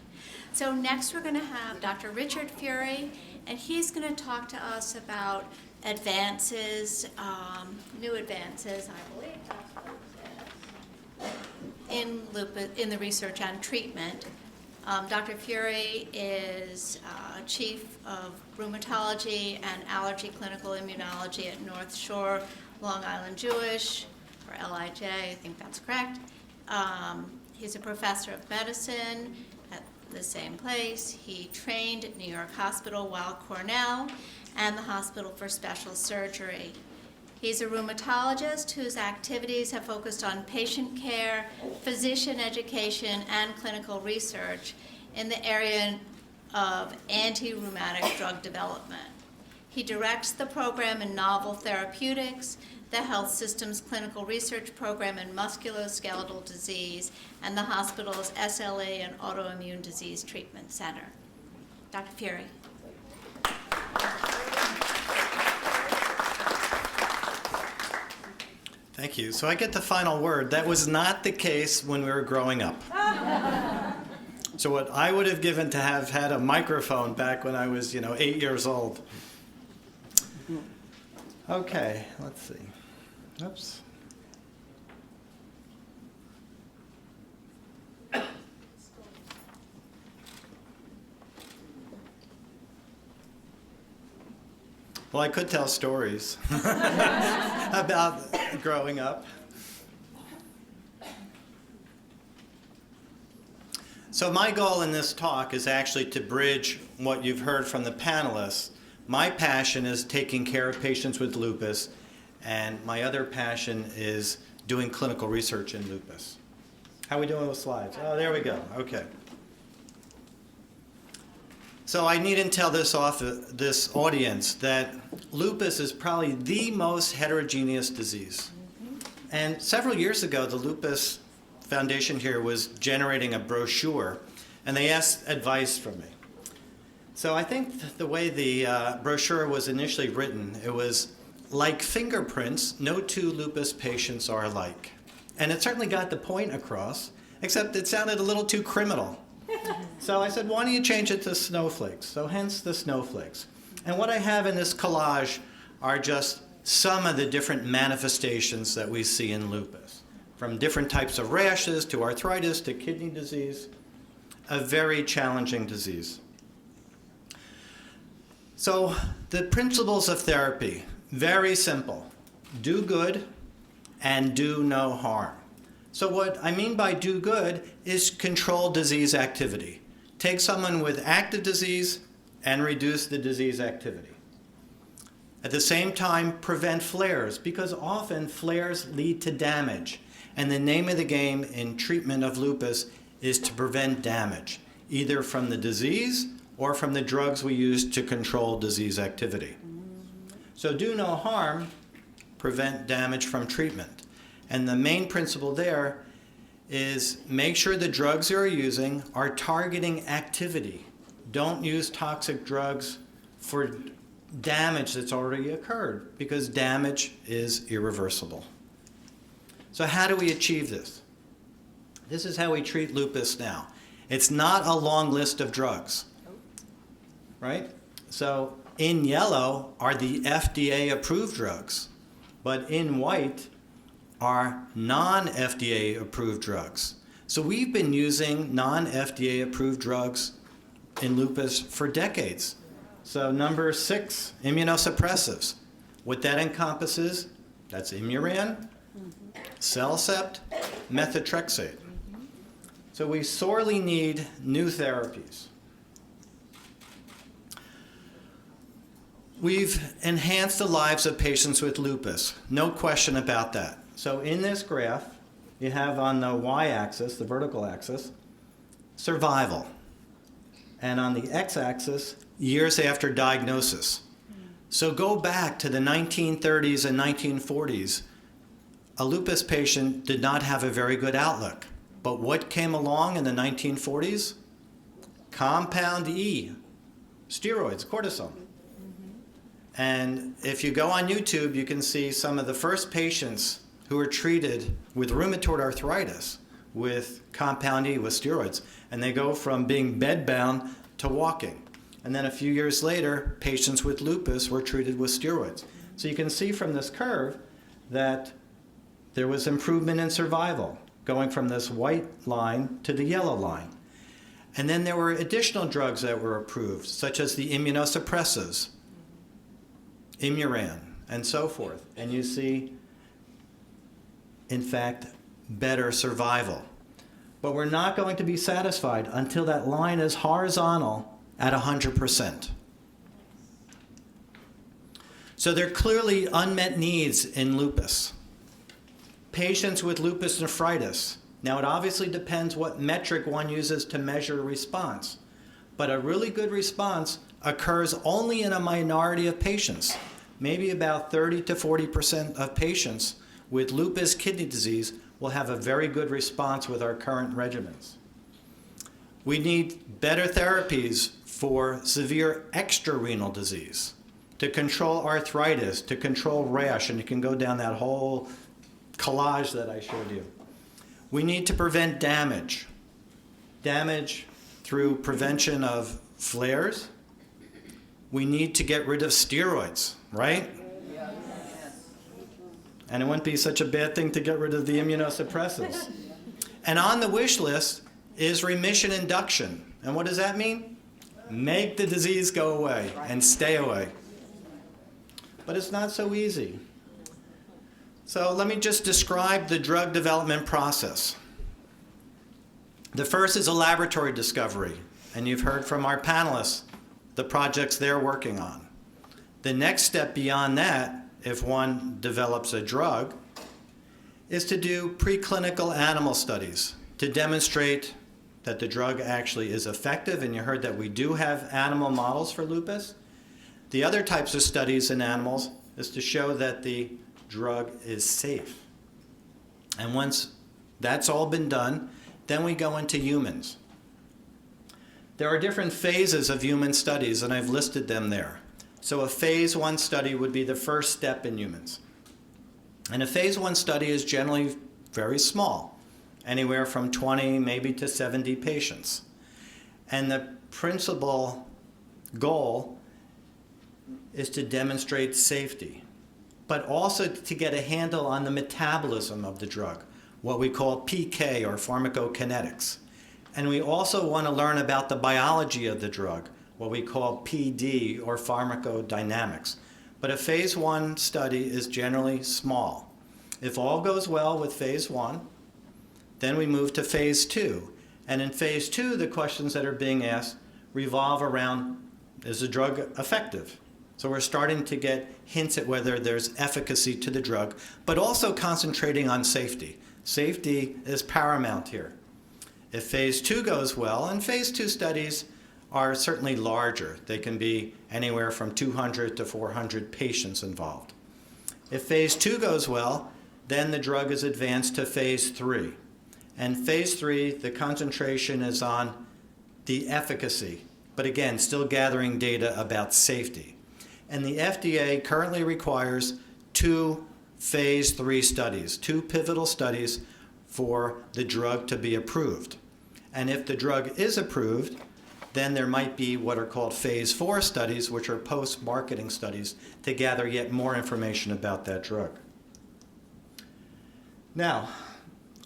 So next we're going to have Dr. Richard Fury, and he's going to talk to us about advances, new advances, I believe, in lupus, in the research on treatment. Dr. Fury is Chief of Rheumatology and Allergy Clinical Immunology at North Shore Long Island Jewish, or LIJ, I think that's correct. He's a professor of medicine at the same place. He trained at New York Hospital, Weill Cornell, and the Hospital for Special Surgery. He's a rheumatologist whose activities have focused on patient care, physician education, and clinical research in the area of anti-rheumatic drug development. He directs the program in novel therapeutics, the health system's clinical research program in musculoskeletal disease, and the hospital's SLE and autoimmune disease treatment center. Dr. Fury. Thank you. So I get the final word. That was not the case when we were growing up. So what I would have given to have had a microphone back when I was, 8 years old. Okay, let's see. Oops. Well, I could tell stories about growing up. So my goal in this talk is actually to bridge what you've heard from the panelists. My passion is taking care of patients with lupus, and my other passion is doing clinical research in lupus. How are we doing with slides? Oh, there we go. Okay. So I need to tell this audience that lupus is probably the most heterogeneous disease. And several years ago, the Lupus Foundation here was generating a brochure, and they asked advice from me. So I think the way the brochure was initially written, it was like fingerprints, no two lupus patients are alike. And it certainly got the point across, except it sounded a little too criminal. So I said, why don't you change it to snowflakes? So hence the snowflakes. And what I have in this collage are just some of the different manifestations that we see in lupus, from different types of rashes to arthritis to kidney disease, a very challenging disease. So the principles of therapy, very simple. Do good and do no harm. So what I mean by do good is control disease activity. Take someone with active disease and reduce the disease activity. At the same time, prevent flares, because often flares lead to damage. And the name of the game in treatment of lupus is to prevent damage, either from the disease or from the drugs we use to control disease activity. So do no harm, prevent damage from treatment. And the main principle there is make sure the drugs you're using are targeting activity. Don't use toxic drugs for damage that's already occurred, because damage is irreversible. So how do we achieve this? This is how we treat lupus now. It's not a long list of drugs, right? So in yellow are the FDA approved drugs, but in white are non-FDA approved drugs. So we've been using non-FDA approved drugs in lupus for decades. So number 6, immunosuppressives. What that encompasses, that's Imuran, Cellcept, methotrexate. So we sorely need new therapies. We've enhanced the lives of patients with lupus, no question about that. So in this graph, you have on the y-axis, the vertical axis, survival. And on the x-axis, years after diagnosis. So go back to the 1930s and 1940s. A lupus patient did not have a very good outlook. But what came along in the 1940s? Compound E, steroids, cortisone. And if you go on YouTube, you can see some of the first patients who were treated with rheumatoid arthritis with compound E, with steroids. And they go from being bedbound to walking. And then a few years later, patients with lupus were treated with steroids. So you can see from this curve that there was improvement in survival, going from this white line to the yellow line. And then there were additional drugs that were approved, such as the immunosuppressives, Imuran, and so forth. And you see, in fact, better survival. But we're not going to be satisfied until that line is horizontal at 100%. So there are clearly unmet needs in lupus. Patients with lupus nephritis. Now, it obviously depends what metric one uses to measure response, but a really good response occurs only in a minority of patients. Maybe about 30 to 40% of patients with lupus kidney disease will have a very good response with our current regimens. We need better therapies for severe extrarenal disease, to control arthritis, to control rash, and you can go down that whole collage that I showed you. We need to prevent damage. Damage through prevention of flares. We need to get rid of steroids, right? And it wouldn't be such a bad thing to get rid of the immunosuppressants. And on the wish list is remission induction. And what does that mean? Make the disease go away and stay away. But it's not so easy. So let me just describe the drug development process. The first is a laboratory discovery, and you've heard from our panelists the projects they're working on. The next step beyond that, if one develops a drug, is to do preclinical animal studies to demonstrate that the drug actually is effective, and you heard that we do have animal models for lupus. The other types of studies in animals is to show that the drug is safe. And once that's all been done, then we go into humans. There are different phases of human studies, and I've listed them there. So a phase 1 study would be the first step in humans. And a phase 1 study is generally very small, anywhere from 20 maybe to 70 patients. And the principal goal is to demonstrate safety, but also to get a handle on the metabolism of the drug, what we call PK or pharmacokinetics. And we also want to learn about the biology of the drug, what we call PD or pharmacodynamics. But a phase 1 study is generally small. If all goes well with phase 1, then we move to phase 2. And in phase 2, the questions that are being asked revolve around, is the drug effective? So we're starting to get hints at whether there's efficacy to the drug, but also concentrating on safety. Safety is paramount here. If phase 2 goes well, and phase 2 studies are certainly larger. They can be anywhere from 200 to 400 patients involved. If phase 2 goes well, then the drug is advanced to phase 3. And phase 3, the concentration is on the efficacy, but again, still gathering data about safety. And the FDA currently requires 2 phase 3 studies, 2 pivotal studies for the drug to be approved. And if the drug is approved, then there might be what are called phase 4 studies, which are post-marketing studies to gather yet more information about that drug. Now,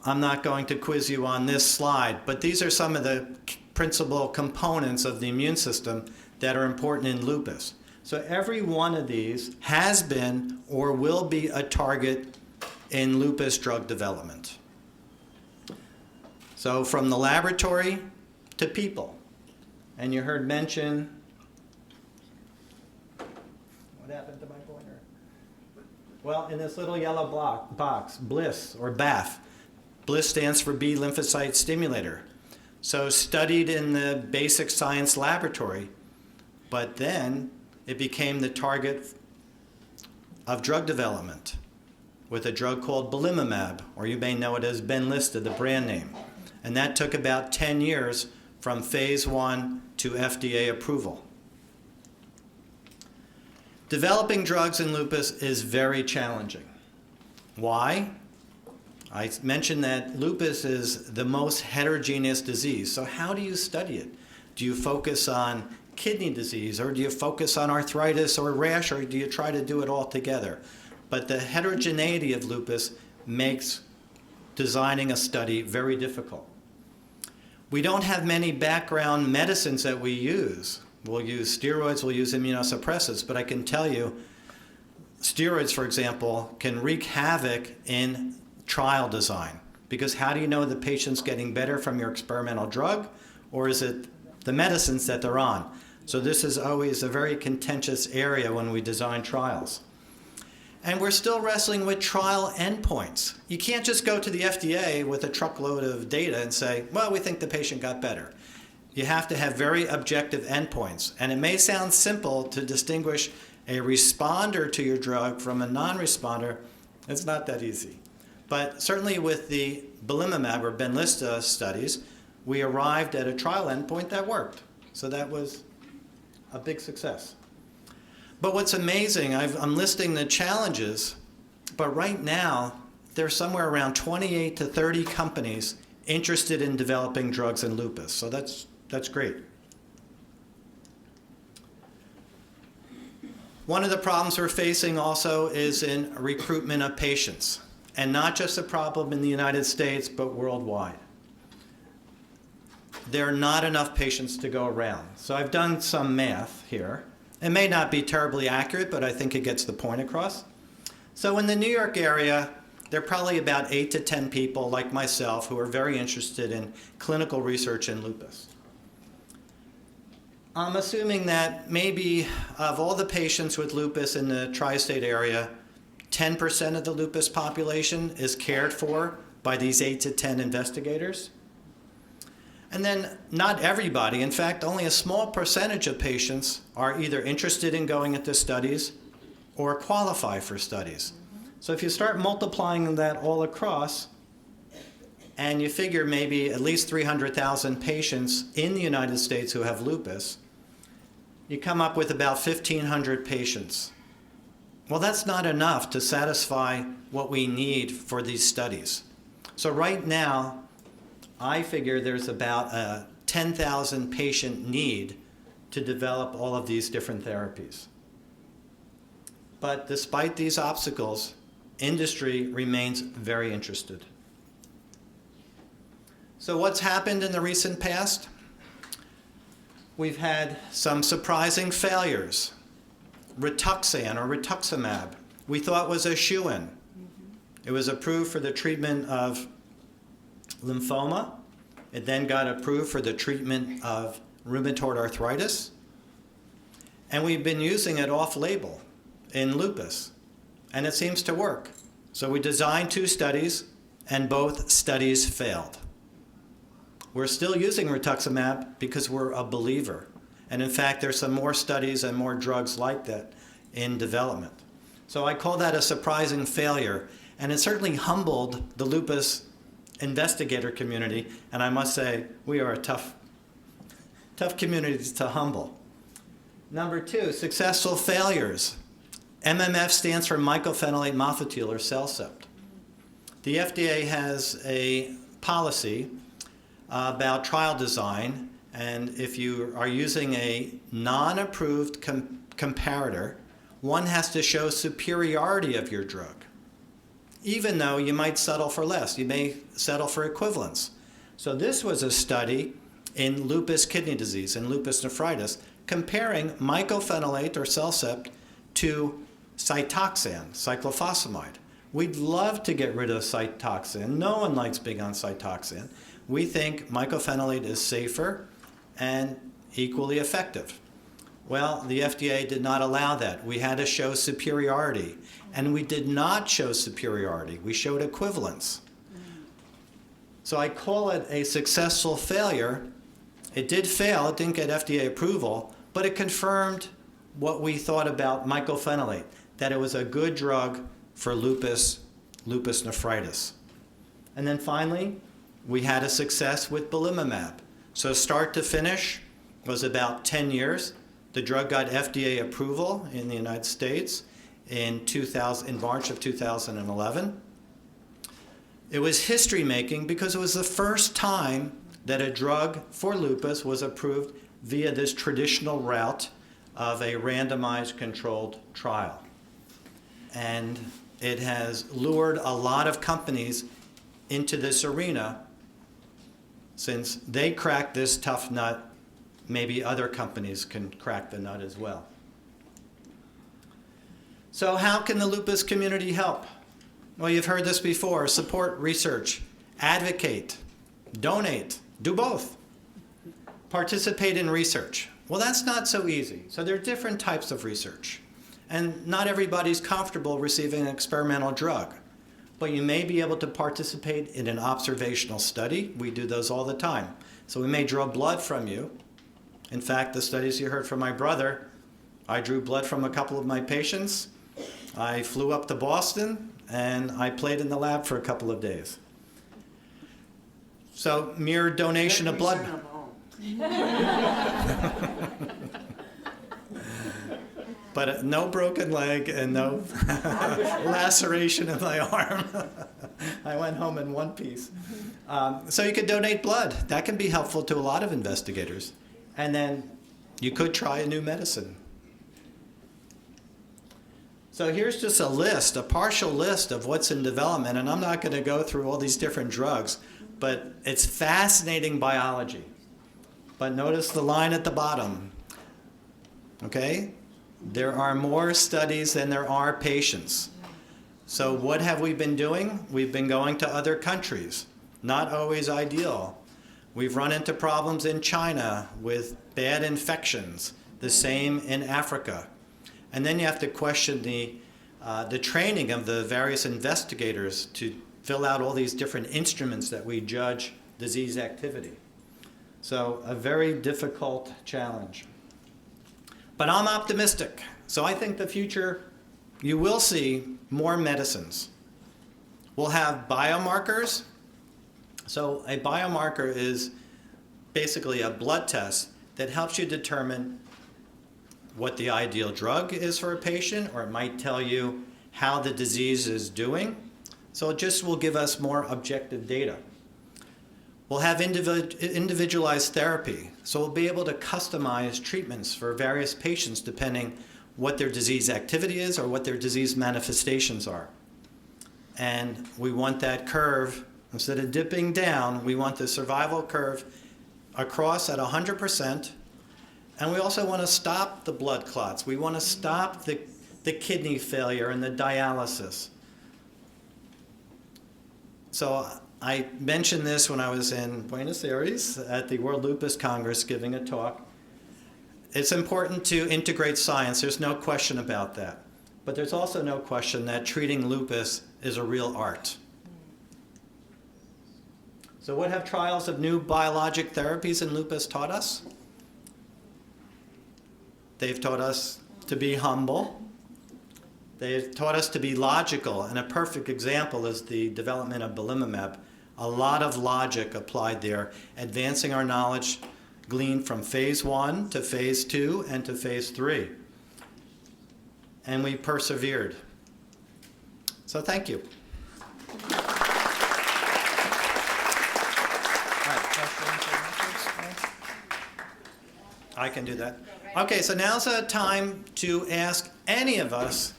I'm not going to quiz you on this slide, but these are some of the principal components of the immune system that are important in lupus. So every one of these has been or will be a target in lupus drug development. So from the laboratory to people. And you heard mention, what happened to my pointer? Well, in this little yellow box, BLISS or BAF. BLISS stands for B lymphocyte stimulator. So studied in the basic science laboratory, but then it became the target of drug development with a drug called belimumab, or you may know it as Benlysta, the brand name. And that took about 10 years from phase 1 to FDA approval. Developing drugs in lupus is very challenging. Why? I mentioned that lupus is the most heterogeneous disease. So how do you study it? Do you focus on kidney disease, or do you focus on arthritis or rash, or do you try to do it all together? But the heterogeneity of lupus makes designing a study very difficult. We don't have many background medicines that we use. We'll use steroids, we'll use immunosuppressants, but I can tell you, steroids, for example, can wreak havoc in trial design. Because how do you know the patient's getting better from your experimental drug, or is it the medicines that they're on? So this is always a very contentious area when we design trials. And we're still wrestling with trial endpoints. You can't just go to the FDA with a truckload of data and say, well, we think the patient got better. You have to have very objective endpoints. And it may sound simple to distinguish a responder to your drug from a non-responder. It's not that easy. But certainly with the belimumab or Benlysta studies, we arrived at a trial endpoint that worked. So that was a big success. But what's amazing, I'm listing the challenges, but right now, there's somewhere around 28 to 30 companies interested in developing drugs in lupus. So that's great. One of the problems we're facing also is in recruitment of patients, and not just a problem in the United States, but worldwide. There are not enough patients to go around. So I've done some math here. It may not be terribly accurate, but I think it gets the point across. So in the New York area, there are probably about 8 to 10 people like myself who are very interested in clinical research in lupus. I'm assuming that maybe of all the patients with lupus in the tri-state area, 10% of the lupus population is cared for by these 8 to 10 investigators. And then not everybody, in fact, only a small percentage of patients are either interested in going into studies or qualify for studies. So if you start multiplying that all across, and you figure maybe at least 300,000 patients in the United States who have lupus, you come up with about 1,500 patients. Well, that's not enough to satisfy what we need for these studies. So right now, I figure there's about a 10,000 patient need to develop all of these different therapies. But despite these obstacles, industry remains very interested. So what's happened in the recent past? We've had some surprising failures. Rituxan or rituximab, we thought was a shoo-in. It was approved for the treatment of lymphoma. It then got approved for the treatment of rheumatoid arthritis. And we've been using it off-label in lupus, and it seems to work. So we designed 2 studies, and both studies failed. We're still using rituximab because we're a believer. And in fact, there's some more studies and more drugs like that in development. So I call that a surprising failure, and it certainly humbled the lupus investigator community, and I must say, we are a tough community to humble. Number 2, successful failures. MMF stands for mycophenolate mofetil, or CellCept. The FDA has a policy about trial design, and if you are using a non-approved comparator, one has to show superiority of your drug, even though you might settle for less. You may settle for equivalence. So this was a study in lupus kidney disease and lupus nephritis, comparing mycophenolate, or CellCept, to Cytoxan, cyclophosphamide. We'd love to get rid of Cytoxan. No one likes being on Cytoxan. We think mycophenolate is safer and equally effective. Well, the FDA did not allow that. We had to show superiority. And we did not show superiority. We showed equivalence. So I call it a successful failure. It did fail. It didn't get FDA approval, but it confirmed what we thought about mycophenolate, that it was a good drug for lupus nephritis. And then finally, we had a success with belimumab. So start to finish was about 10 years. The drug got FDA approval in the United States in March of 2011. It was history-making because it was the first time that a drug for lupus was approved via this traditional route of a randomized controlled trial. And it has lured a lot of companies into this arena. Since they cracked this tough nut, maybe other companies can crack the nut as well. So how can the lupus community help? Well, you've heard this before. Support research, advocate, donate, do both. Participate in research. Well, that's not so easy. So there are different types of research. And not everybody's comfortable receiving an experimental drug. But you may be able to participate in an observational study. We do those all the time. So we may draw blood from you. In fact, the studies you heard from my brother, I drew blood from a couple of my patients. I flew up to Boston, and I played in the lab for a couple of days. So mere donation of blood. But no broken leg and no laceration in my arm. I went home in one piece. So you could donate blood. That can be helpful to a lot of investigators. And then you could try a new medicine. So here's just a list, a partial list of what's in development. And I'm not going to go through all these different drugs, but it's fascinating biology. But notice the line at the bottom. Okay? There are more studies than there are patients. So what have we been doing? We've been going to other countries. Not always ideal. We've run into problems in China with bad infections. The same in Africa. And then you have to question the training of the various investigators to fill out all these different instruments that we judge disease activity. So a very difficult challenge. But I'm optimistic. So I think the future, you will see more medicines. We'll have biomarkers. So a biomarker is basically a blood test that helps you determine what the ideal drug is for a patient, or it might tell you how the disease is doing. So it just will give us more objective data. We'll have individualized therapy, so we'll be able to customize treatments for various patients depending what their disease activity is or what their disease manifestations are. And we want that curve, instead of dipping down, we want the survival curve across at 100%. And we also want to stop the blood clots. We want to stop the kidney failure and the dialysis. So I mentioned this when I was in Buenos Aires at the World Lupus Congress giving a talk. It's important to integrate science. There's no question about that. But there's also no question that treating lupus is a real art. So what have trials of new biologic therapies in lupus taught us? They've taught us to be humble. They've taught us to be logical. And a perfect example is the development of belimumab. a lot of logic applied there, advancing our knowledge gleaned from phase 1 to phase 2 and to phase 3. And we persevered. So thank you. I can do that. Okay, so now's the time to ask any of us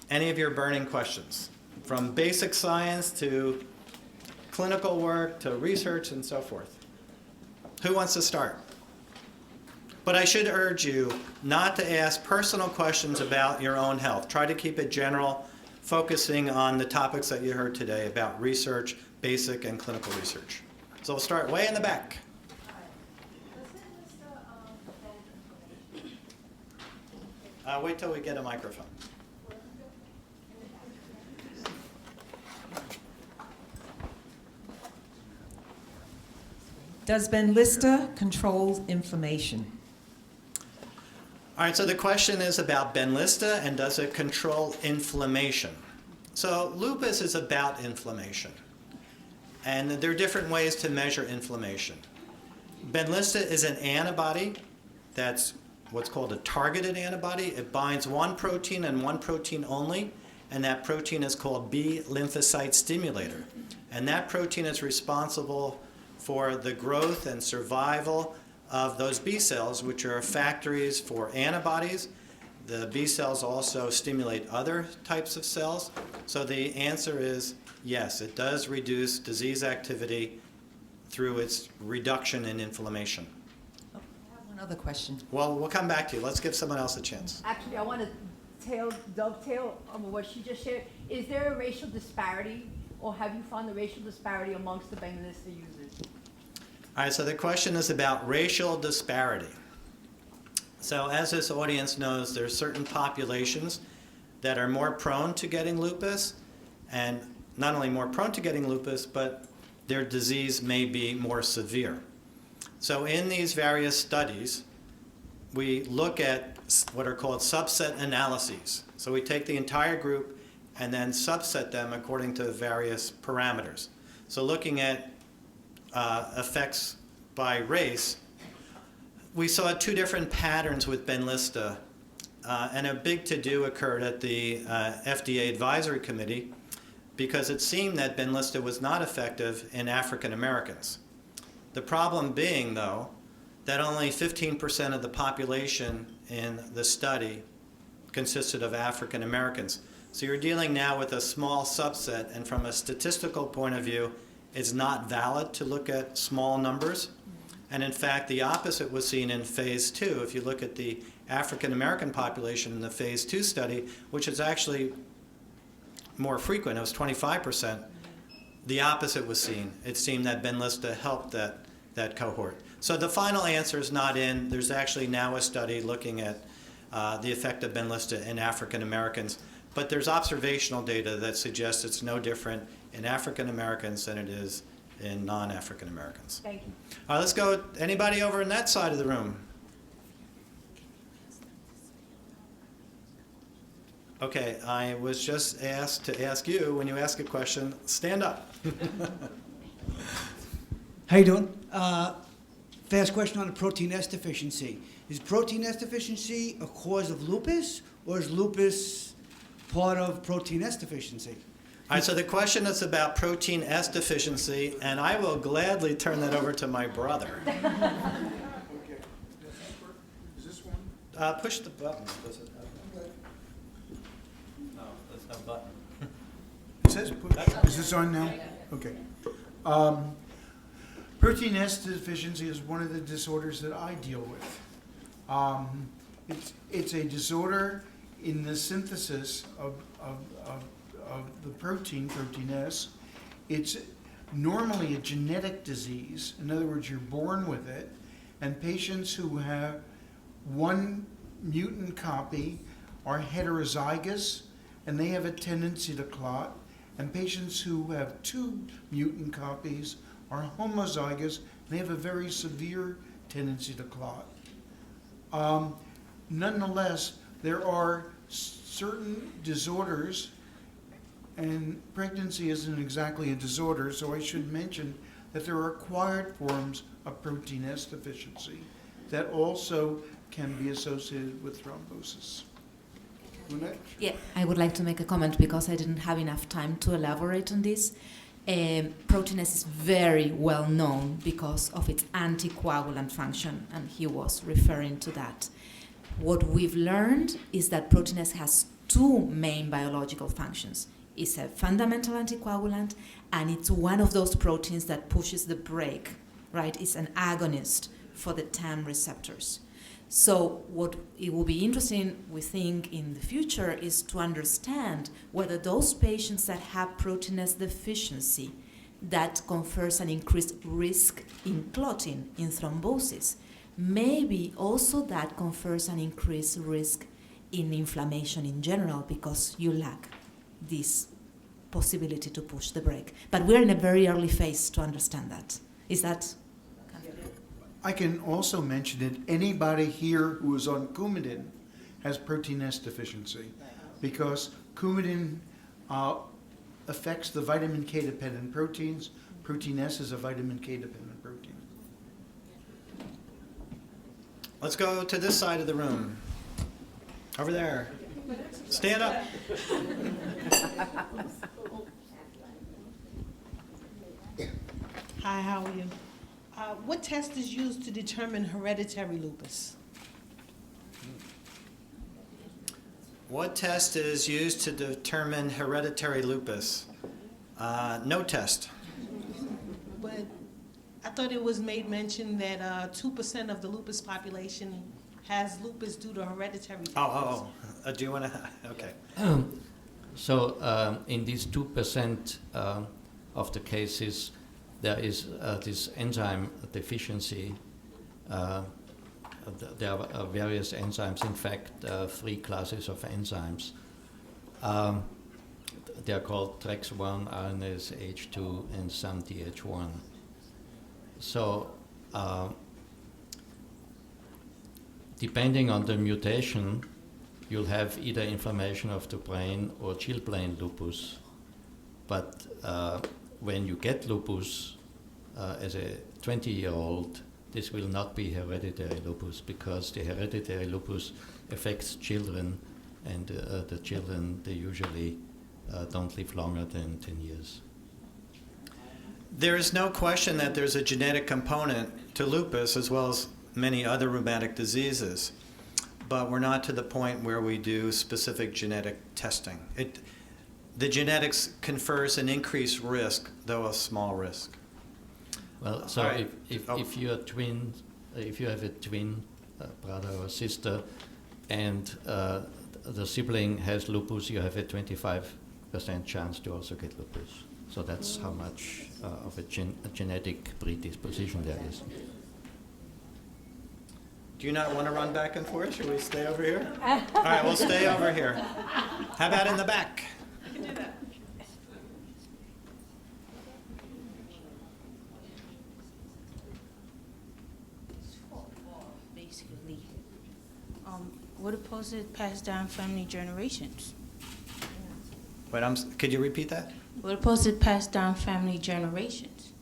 any of your burning questions, from basic science to clinical work to research and so forth. Who wants to start? But I should urge you not to ask personal questions about your own health. Try to keep it general, focusing on the topics that you heard today about research, basic and clinical research. So we'll start way in the back. Wait till we get a microphone. Does Benlysta control inflammation? All right, so the question is about Benlysta and does it control inflammation? So lupus is about inflammation. And there are different ways to measure inflammation. Benlysta is an antibody that's what's called a targeted antibody. It binds one protein and one protein only, and that protein is called B lymphocyte stimulator. And that protein is responsible for the growth and survival of those B cells, which are factories for antibodies. The B cells also stimulate other types of cells. So the answer is yes, it does reduce disease activity through its reduction in inflammation. I have one other question. Well, we'll come back to you. Let's give someone else a chance. Actually, I want to dovetail on what she just shared. Is there a racial disparity, or have you found a racial disparity amongst the Benlysta users? All right, so the question is about racial disparity. So as this audience knows, there are certain populations that are more prone to getting lupus, and not only more prone to getting lupus, but their disease may be more severe. So in these various studies, we look at what are called subset analyses. So we take the entire group and then subset them according to various parameters. So looking at effects by race, we saw two different patterns with Benlysta, and a big to-do occurred at the FDA Advisory Committee because it seemed that Benlysta was not effective in African Americans. The problem being, though, that only 15% of the population in the study consisted of African Americans. So you're dealing now with a small subset, and from a statistical point of view, it's not valid to look at small numbers. And in fact, the opposite was seen in phase 2. If you look at the African American population in the phase 2 study, which is actually more frequent, it was 25%, the opposite was seen. It seemed that Benlysta helped that cohort. So the final answer is not in. There's actually now a study looking at the effect of Benlysta in African Americans. But there's observational data that suggests it's no different in African Americans than it is in non-African Americans. Thank you. All right, let's go. Anybody over in that side of the room? Okay, I was just asked to ask you, when you ask a question, stand up. How you doing? Fast question on the protein S deficiency. Is protein S deficiency a cause of lupus, or is lupus part of protein S deficiency? All right, so the question is about protein S deficiency, and I will gladly turn that over to my brother. Okay. Is this one? Push the button. Does it have no, there's no button. It says push. Is this on now? Okay. Protein S deficiency is one of the disorders that I deal with. It's a disorder in the synthesis of the protein S. It's normally a genetic disease. In other words, you're born with it, and patients who have one mutant copy are heterozygous, and they have a tendency to clot, and patients who have two mutant copies are homozygous, and they have a very severe tendency to clot. Nonetheless, there are certain disorders And pregnancy isn't exactly a disorder, so I should mention that there are acquired forms of protein S deficiency that also can be associated with thrombosis. Lynette? Yeah, I would like to make a comment because I didn't have enough time to elaborate on this. Protein S is very well known because of its anticoagulant function, and he was referring to that. What we've learned is that protein S has two main biological functions. It's a fundamental anticoagulant, and it's one of those proteins that pushes the brake, right? It's an agonist for the TAM receptors. So what it will be interesting, we think, in the future is to understand whether those patients that have protein S deficiency that confers an increased risk in clotting, in thrombosis, maybe also that confers an increased risk in inflammation in general because you lack this possibility to push the brake. But we're in a very early phase to understand that. Is that... I can also mention that anybody here who is on Coumadin has protein S deficiency because Coumadin affects the vitamin K dependent proteins. Protein S is a vitamin K dependent protein. Let's go to this side of the room. Over there. Stand up. Hi, how are you? What test is used to determine hereditary lupus? What test is used to determine hereditary lupus? No test. But I thought it was made mention that 2% of the lupus population has lupus due to hereditary lupus. Do you want to? Okay. So in these 2% of the cases, there is this enzyme deficiency. There are various enzymes, in fact, 3 classes of enzymes. They are called TREX1, RNase H2, and SAMDH1. So depending on the mutation, you'll have either inflammation of the brain or chilblain lupus. But when you get lupus as a 20-year-old, this will not be hereditary lupus because the hereditary lupus affects children, and the children, they usually don't live longer than 10 years. There is no question that there's a genetic component to lupus as well as many other rheumatic diseases, but we're not to the point where we do specific genetic testing. The genetics confers an increased risk, though a small risk. Well, so Right. if you are twin, if you have a twin brother or sister, and the sibling has lupus, you have a 25% chance to also get lupus. So that's how much of a genetic predisposition there is. Do you not want to run back and forth? Should we stay over here? All right, we'll stay over here. How about in the back? I can do that. Basically, what opposed to passed down family generations? Wait, could you repeat that? What opposed to passed down family generations?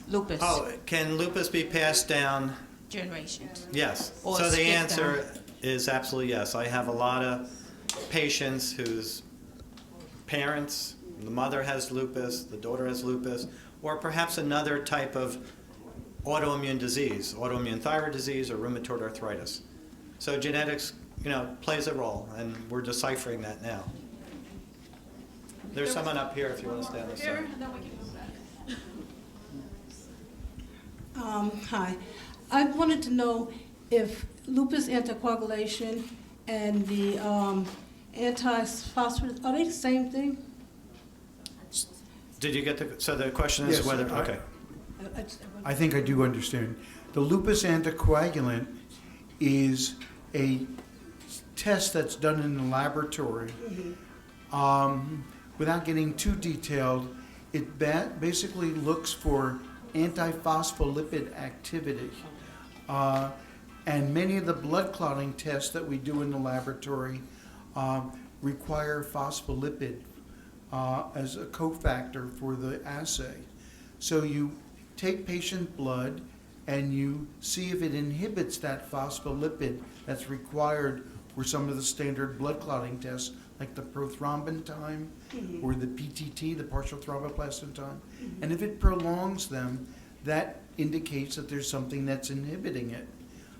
Lupus. Oh, can lupus be passed down? Generations. Yes. Or So the skipped answer is absolutely yes. I have a lot of patients whose parents, the mother has lupus, the daughter has lupus, or perhaps another type of autoimmune disease, autoimmune thyroid disease or rheumatoid arthritis. So genetics, plays a role, and we're deciphering that now. There's someone up here if you want to stand this side. Hi. I wanted to know if lupus anticoagulation and the anti-phosphorus, are they the same thing? Did you get so the question is Yes, whether, okay. I think I do understand. The lupus anticoagulant is a test that's done in the laboratory. Without getting too detailed, it basically looks for antiphospholipid activity. And many of the blood clotting tests that we do in the laboratory require phospholipid as a cofactor for the assay. So you take patient blood and you see if it inhibits that phospholipid that's required for some of the standard blood clotting tests, like the prothrombin time or the PTT, the partial thromboplastin time. And if it prolongs them, that indicates that there's something that's inhibiting it.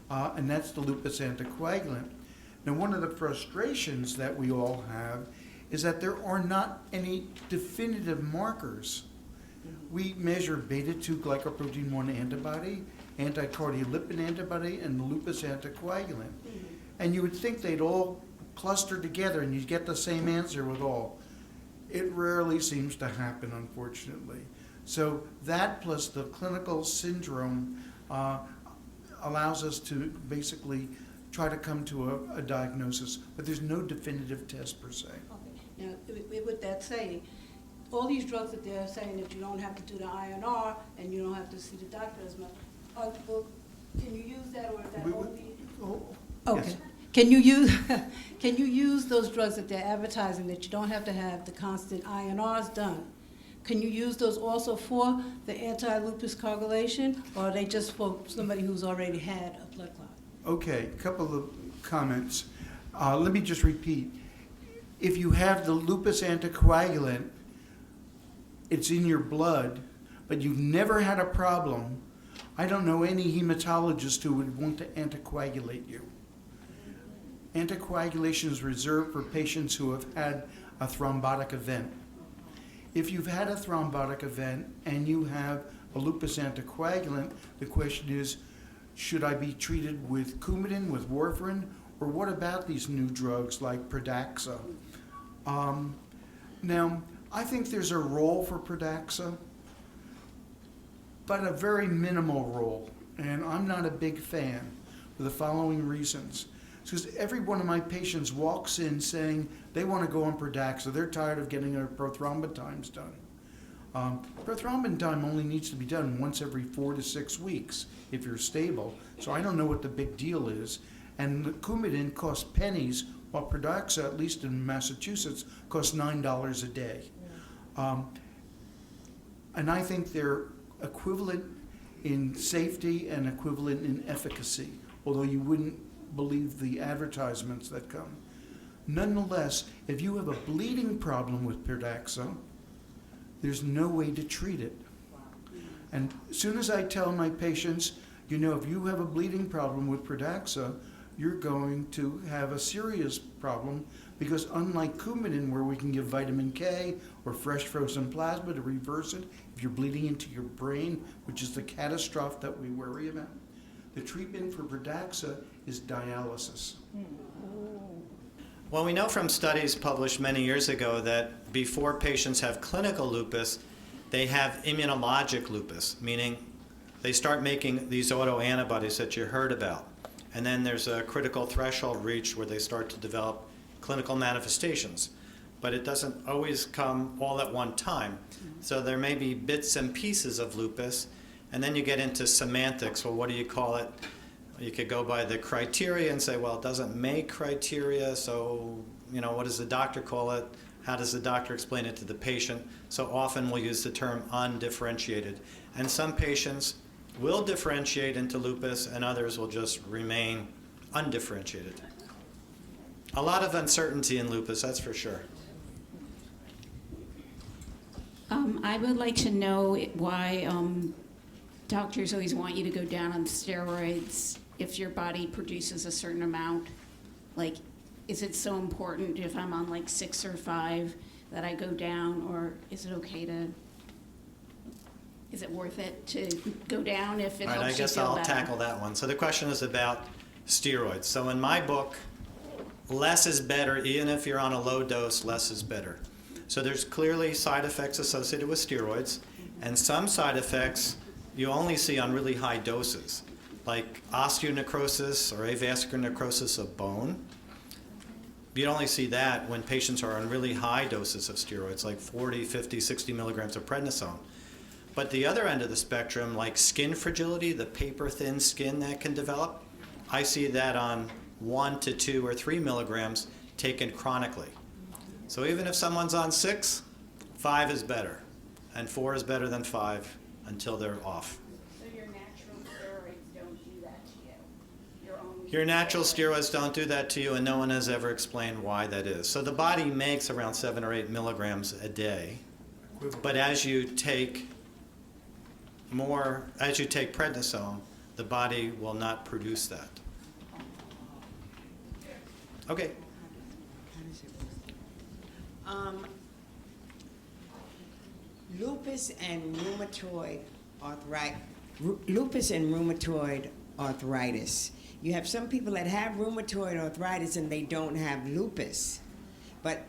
And that's the lupus anticoagulant. Now, one of the frustrations that we all have is that there are not any definitive markers. We measure beta-2 glycoprotein 1 antibody, anticardiolipin antibody, and the lupus anticoagulant. And you would think they'd all cluster together and you'd get the same answer with all. It rarely seems to happen, unfortunately. So that plus the clinical syndrome allows us to basically try to come to a diagnosis, but there's no definitive test per se. Okay. Now, with that saying, all these drugs that they're saying that you don't have to do the INR and you don't have to see the doctor as much, well, can you use that, or is that only? Yes. Okay. Can you use those drugs that they're advertising that you don't have to have the constant INRs done? Can you use those also for the anti-lupus coagulation, or are they just for somebody who's already had a blood clot? Okay, a couple of comments. Let me just repeat. If you have the lupus anticoagulant, it's in your blood, but you've never had a problem, I don't know any hematologist who would want to anticoagulate you. Anticoagulation is reserved for patients who have had a thrombotic event. If you've had a thrombotic event and you have a lupus anticoagulant, the question is, should I be treated with Coumadin, with warfarin, or what about these new drugs like Pradaxa? Now, I think there's a role for Pradaxa, but a very minimal role, and I'm not a big fan for the following reasons. Because every one of my patients walks in saying they want to go on Pradaxa. They're tired of getting their prothrombin times done. Prothrombin time only needs to be done once every 4 to 6 weeks if you're stable. So I don't know what the big deal is. And the Coumadin costs pennies, while Pradaxa, at least in Massachusetts, costs $9 a day. And I think they're equivalent in safety and equivalent in efficacy, although you wouldn't believe the advertisements that come. Nonetheless, if you have a bleeding problem with Pradaxa, there's no way to treat it. And as soon as I tell my patients, you know, if you have a bleeding problem with Pradaxa, you're going to have a serious problem, because unlike Coumadin, where we can give vitamin K or fresh frozen plasma to reverse it, if you're bleeding into your brain, which is the catastrophe that we worry about, the treatment for Pradaxa is dialysis. Well, we know from studies published many years ago that before patients have clinical lupus, they have immunologic lupus, meaning they start making these autoantibodies that you heard about. And then there's a critical threshold reached where they start to develop clinical manifestations. But it doesn't always come all at one time. So there may be bits and pieces of lupus, and then you get into semantics. Well, what do you call it? You could go by the criteria and say, well, it doesn't make criteria, so, you know, what does the doctor call it? How does the doctor explain it to the patient? So often we'll use the term undifferentiated. And some patients will differentiate into lupus, and others will just remain undifferentiated. A lot of uncertainty in lupus, that's for sure. I would like to know why doctors always want you to go down on steroids if your body produces a certain amount. Like, is it so important if I'm on like 6 or 5 that I go down, or is it okay to, is it worth it to go down if it All right, helps I guess you feel I'll better? tackle that one. So the question is about steroids. So in my book, less is better. Even if you're on a low dose, less is better. So there's clearly side effects associated with steroids, and some side effects you only see on really high doses, like osteonecrosis or avascular necrosis of bone. You only see that when patients are on really high doses of steroids, like 40, 50, 60 milligrams of prednisone. But the other end of the spectrum, like skin fragility, the paper-thin skin that can develop, I see that on 1 to 2 or 3 milligrams taken chronically. So even if someone's on 6, 5 is better, and 4 is better than 5 until they're off. So your natural steroids don't do that to you? Your natural steroids don't do that to you, and no one has ever explained why that is. So the body makes around 7 or 8 milligrams a day, but as you take prednisone, the body will not produce that. Okay. Lupus and rheumatoid arthritis. You have some people that have rheumatoid arthritis and they don't have lupus. But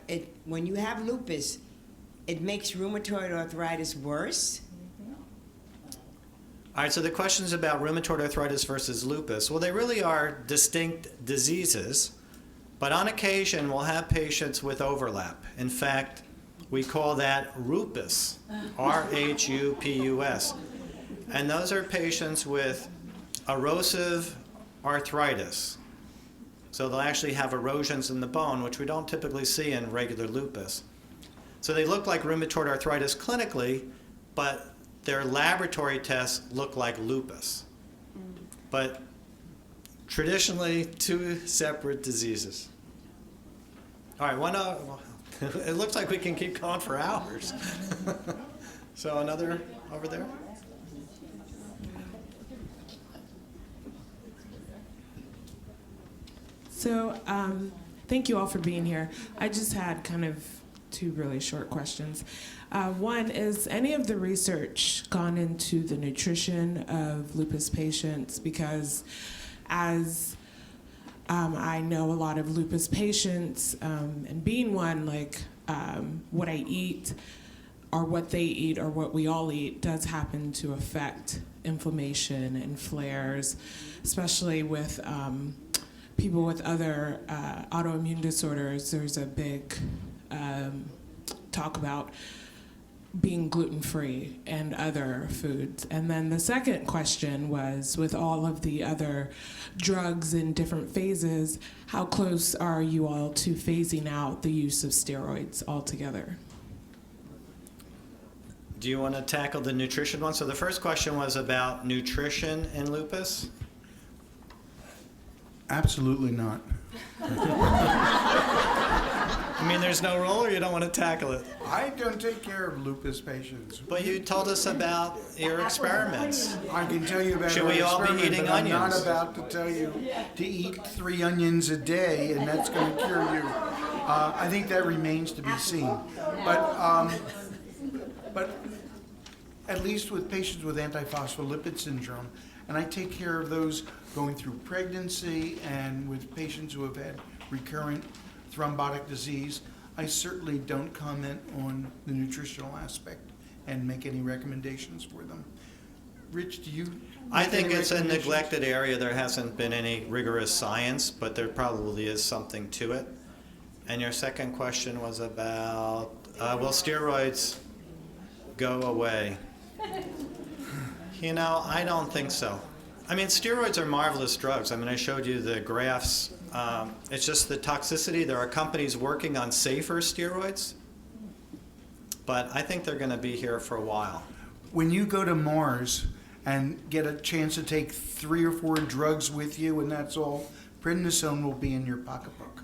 when you have lupus, it makes rheumatoid arthritis worse? All right, so the question is about rheumatoid arthritis versus lupus. Well, they really are distinct diseases, but on occasion we'll have patients with overlap. In fact, we call that rupus, R-H-U-P-U-S. And those are patients with erosive arthritis. So they'll actually have erosions in the bone, which we don't typically see in regular lupus. So they look like rheumatoid arthritis clinically, but their laboratory tests look like lupus. But traditionally, 2 separate diseases. All right, it looks like we can keep going for hours. So another over there. So, thank you all for being here. I just had kind of 2 really short questions. One, is any of the research gone into the nutrition of lupus patients? Because as I know a lot of lupus patients, and being one, like what I eat or what they eat or what we all eat does happen to affect inflammation and flares, especially with people with other autoimmune disorders. There's a big talk about being gluten-free and other foods. And then the second question was, with all of the other drugs in different phases, how close are you all to phasing out the use of steroids altogether? Do you want to tackle the nutrition one? So the first question was about nutrition in lupus. Absolutely not. I mean, there's no rule, or you don't want to tackle it? I don't take care of lupus patients. But you told us about your experiments. I can tell you about Should our we all be experiment, eating but I'm onions? not about to tell you to eat 3 onions a day, and that's going to cure you. I think that remains to be seen. But at least with patients with antiphospholipid syndrome, and I take care of those going through pregnancy and with patients who have had recurrent thrombotic disease, I certainly don't comment on the nutritional aspect and make any recommendations for them. Rich, do you? I make think any it's a recommendations? neglected area. There hasn't been any rigorous science, but there probably is something to it. And your second question was about, will steroids go away? You know, I don't think so. I mean, steroids are marvelous drugs. I mean, I showed you the graphs. It's just the toxicity. There are companies working on safer steroids, but I think they're going to be here for a while. When you go to Mars and get a chance to take 3 or 4 drugs with you and that's all, prednisone will be in your pocketbook.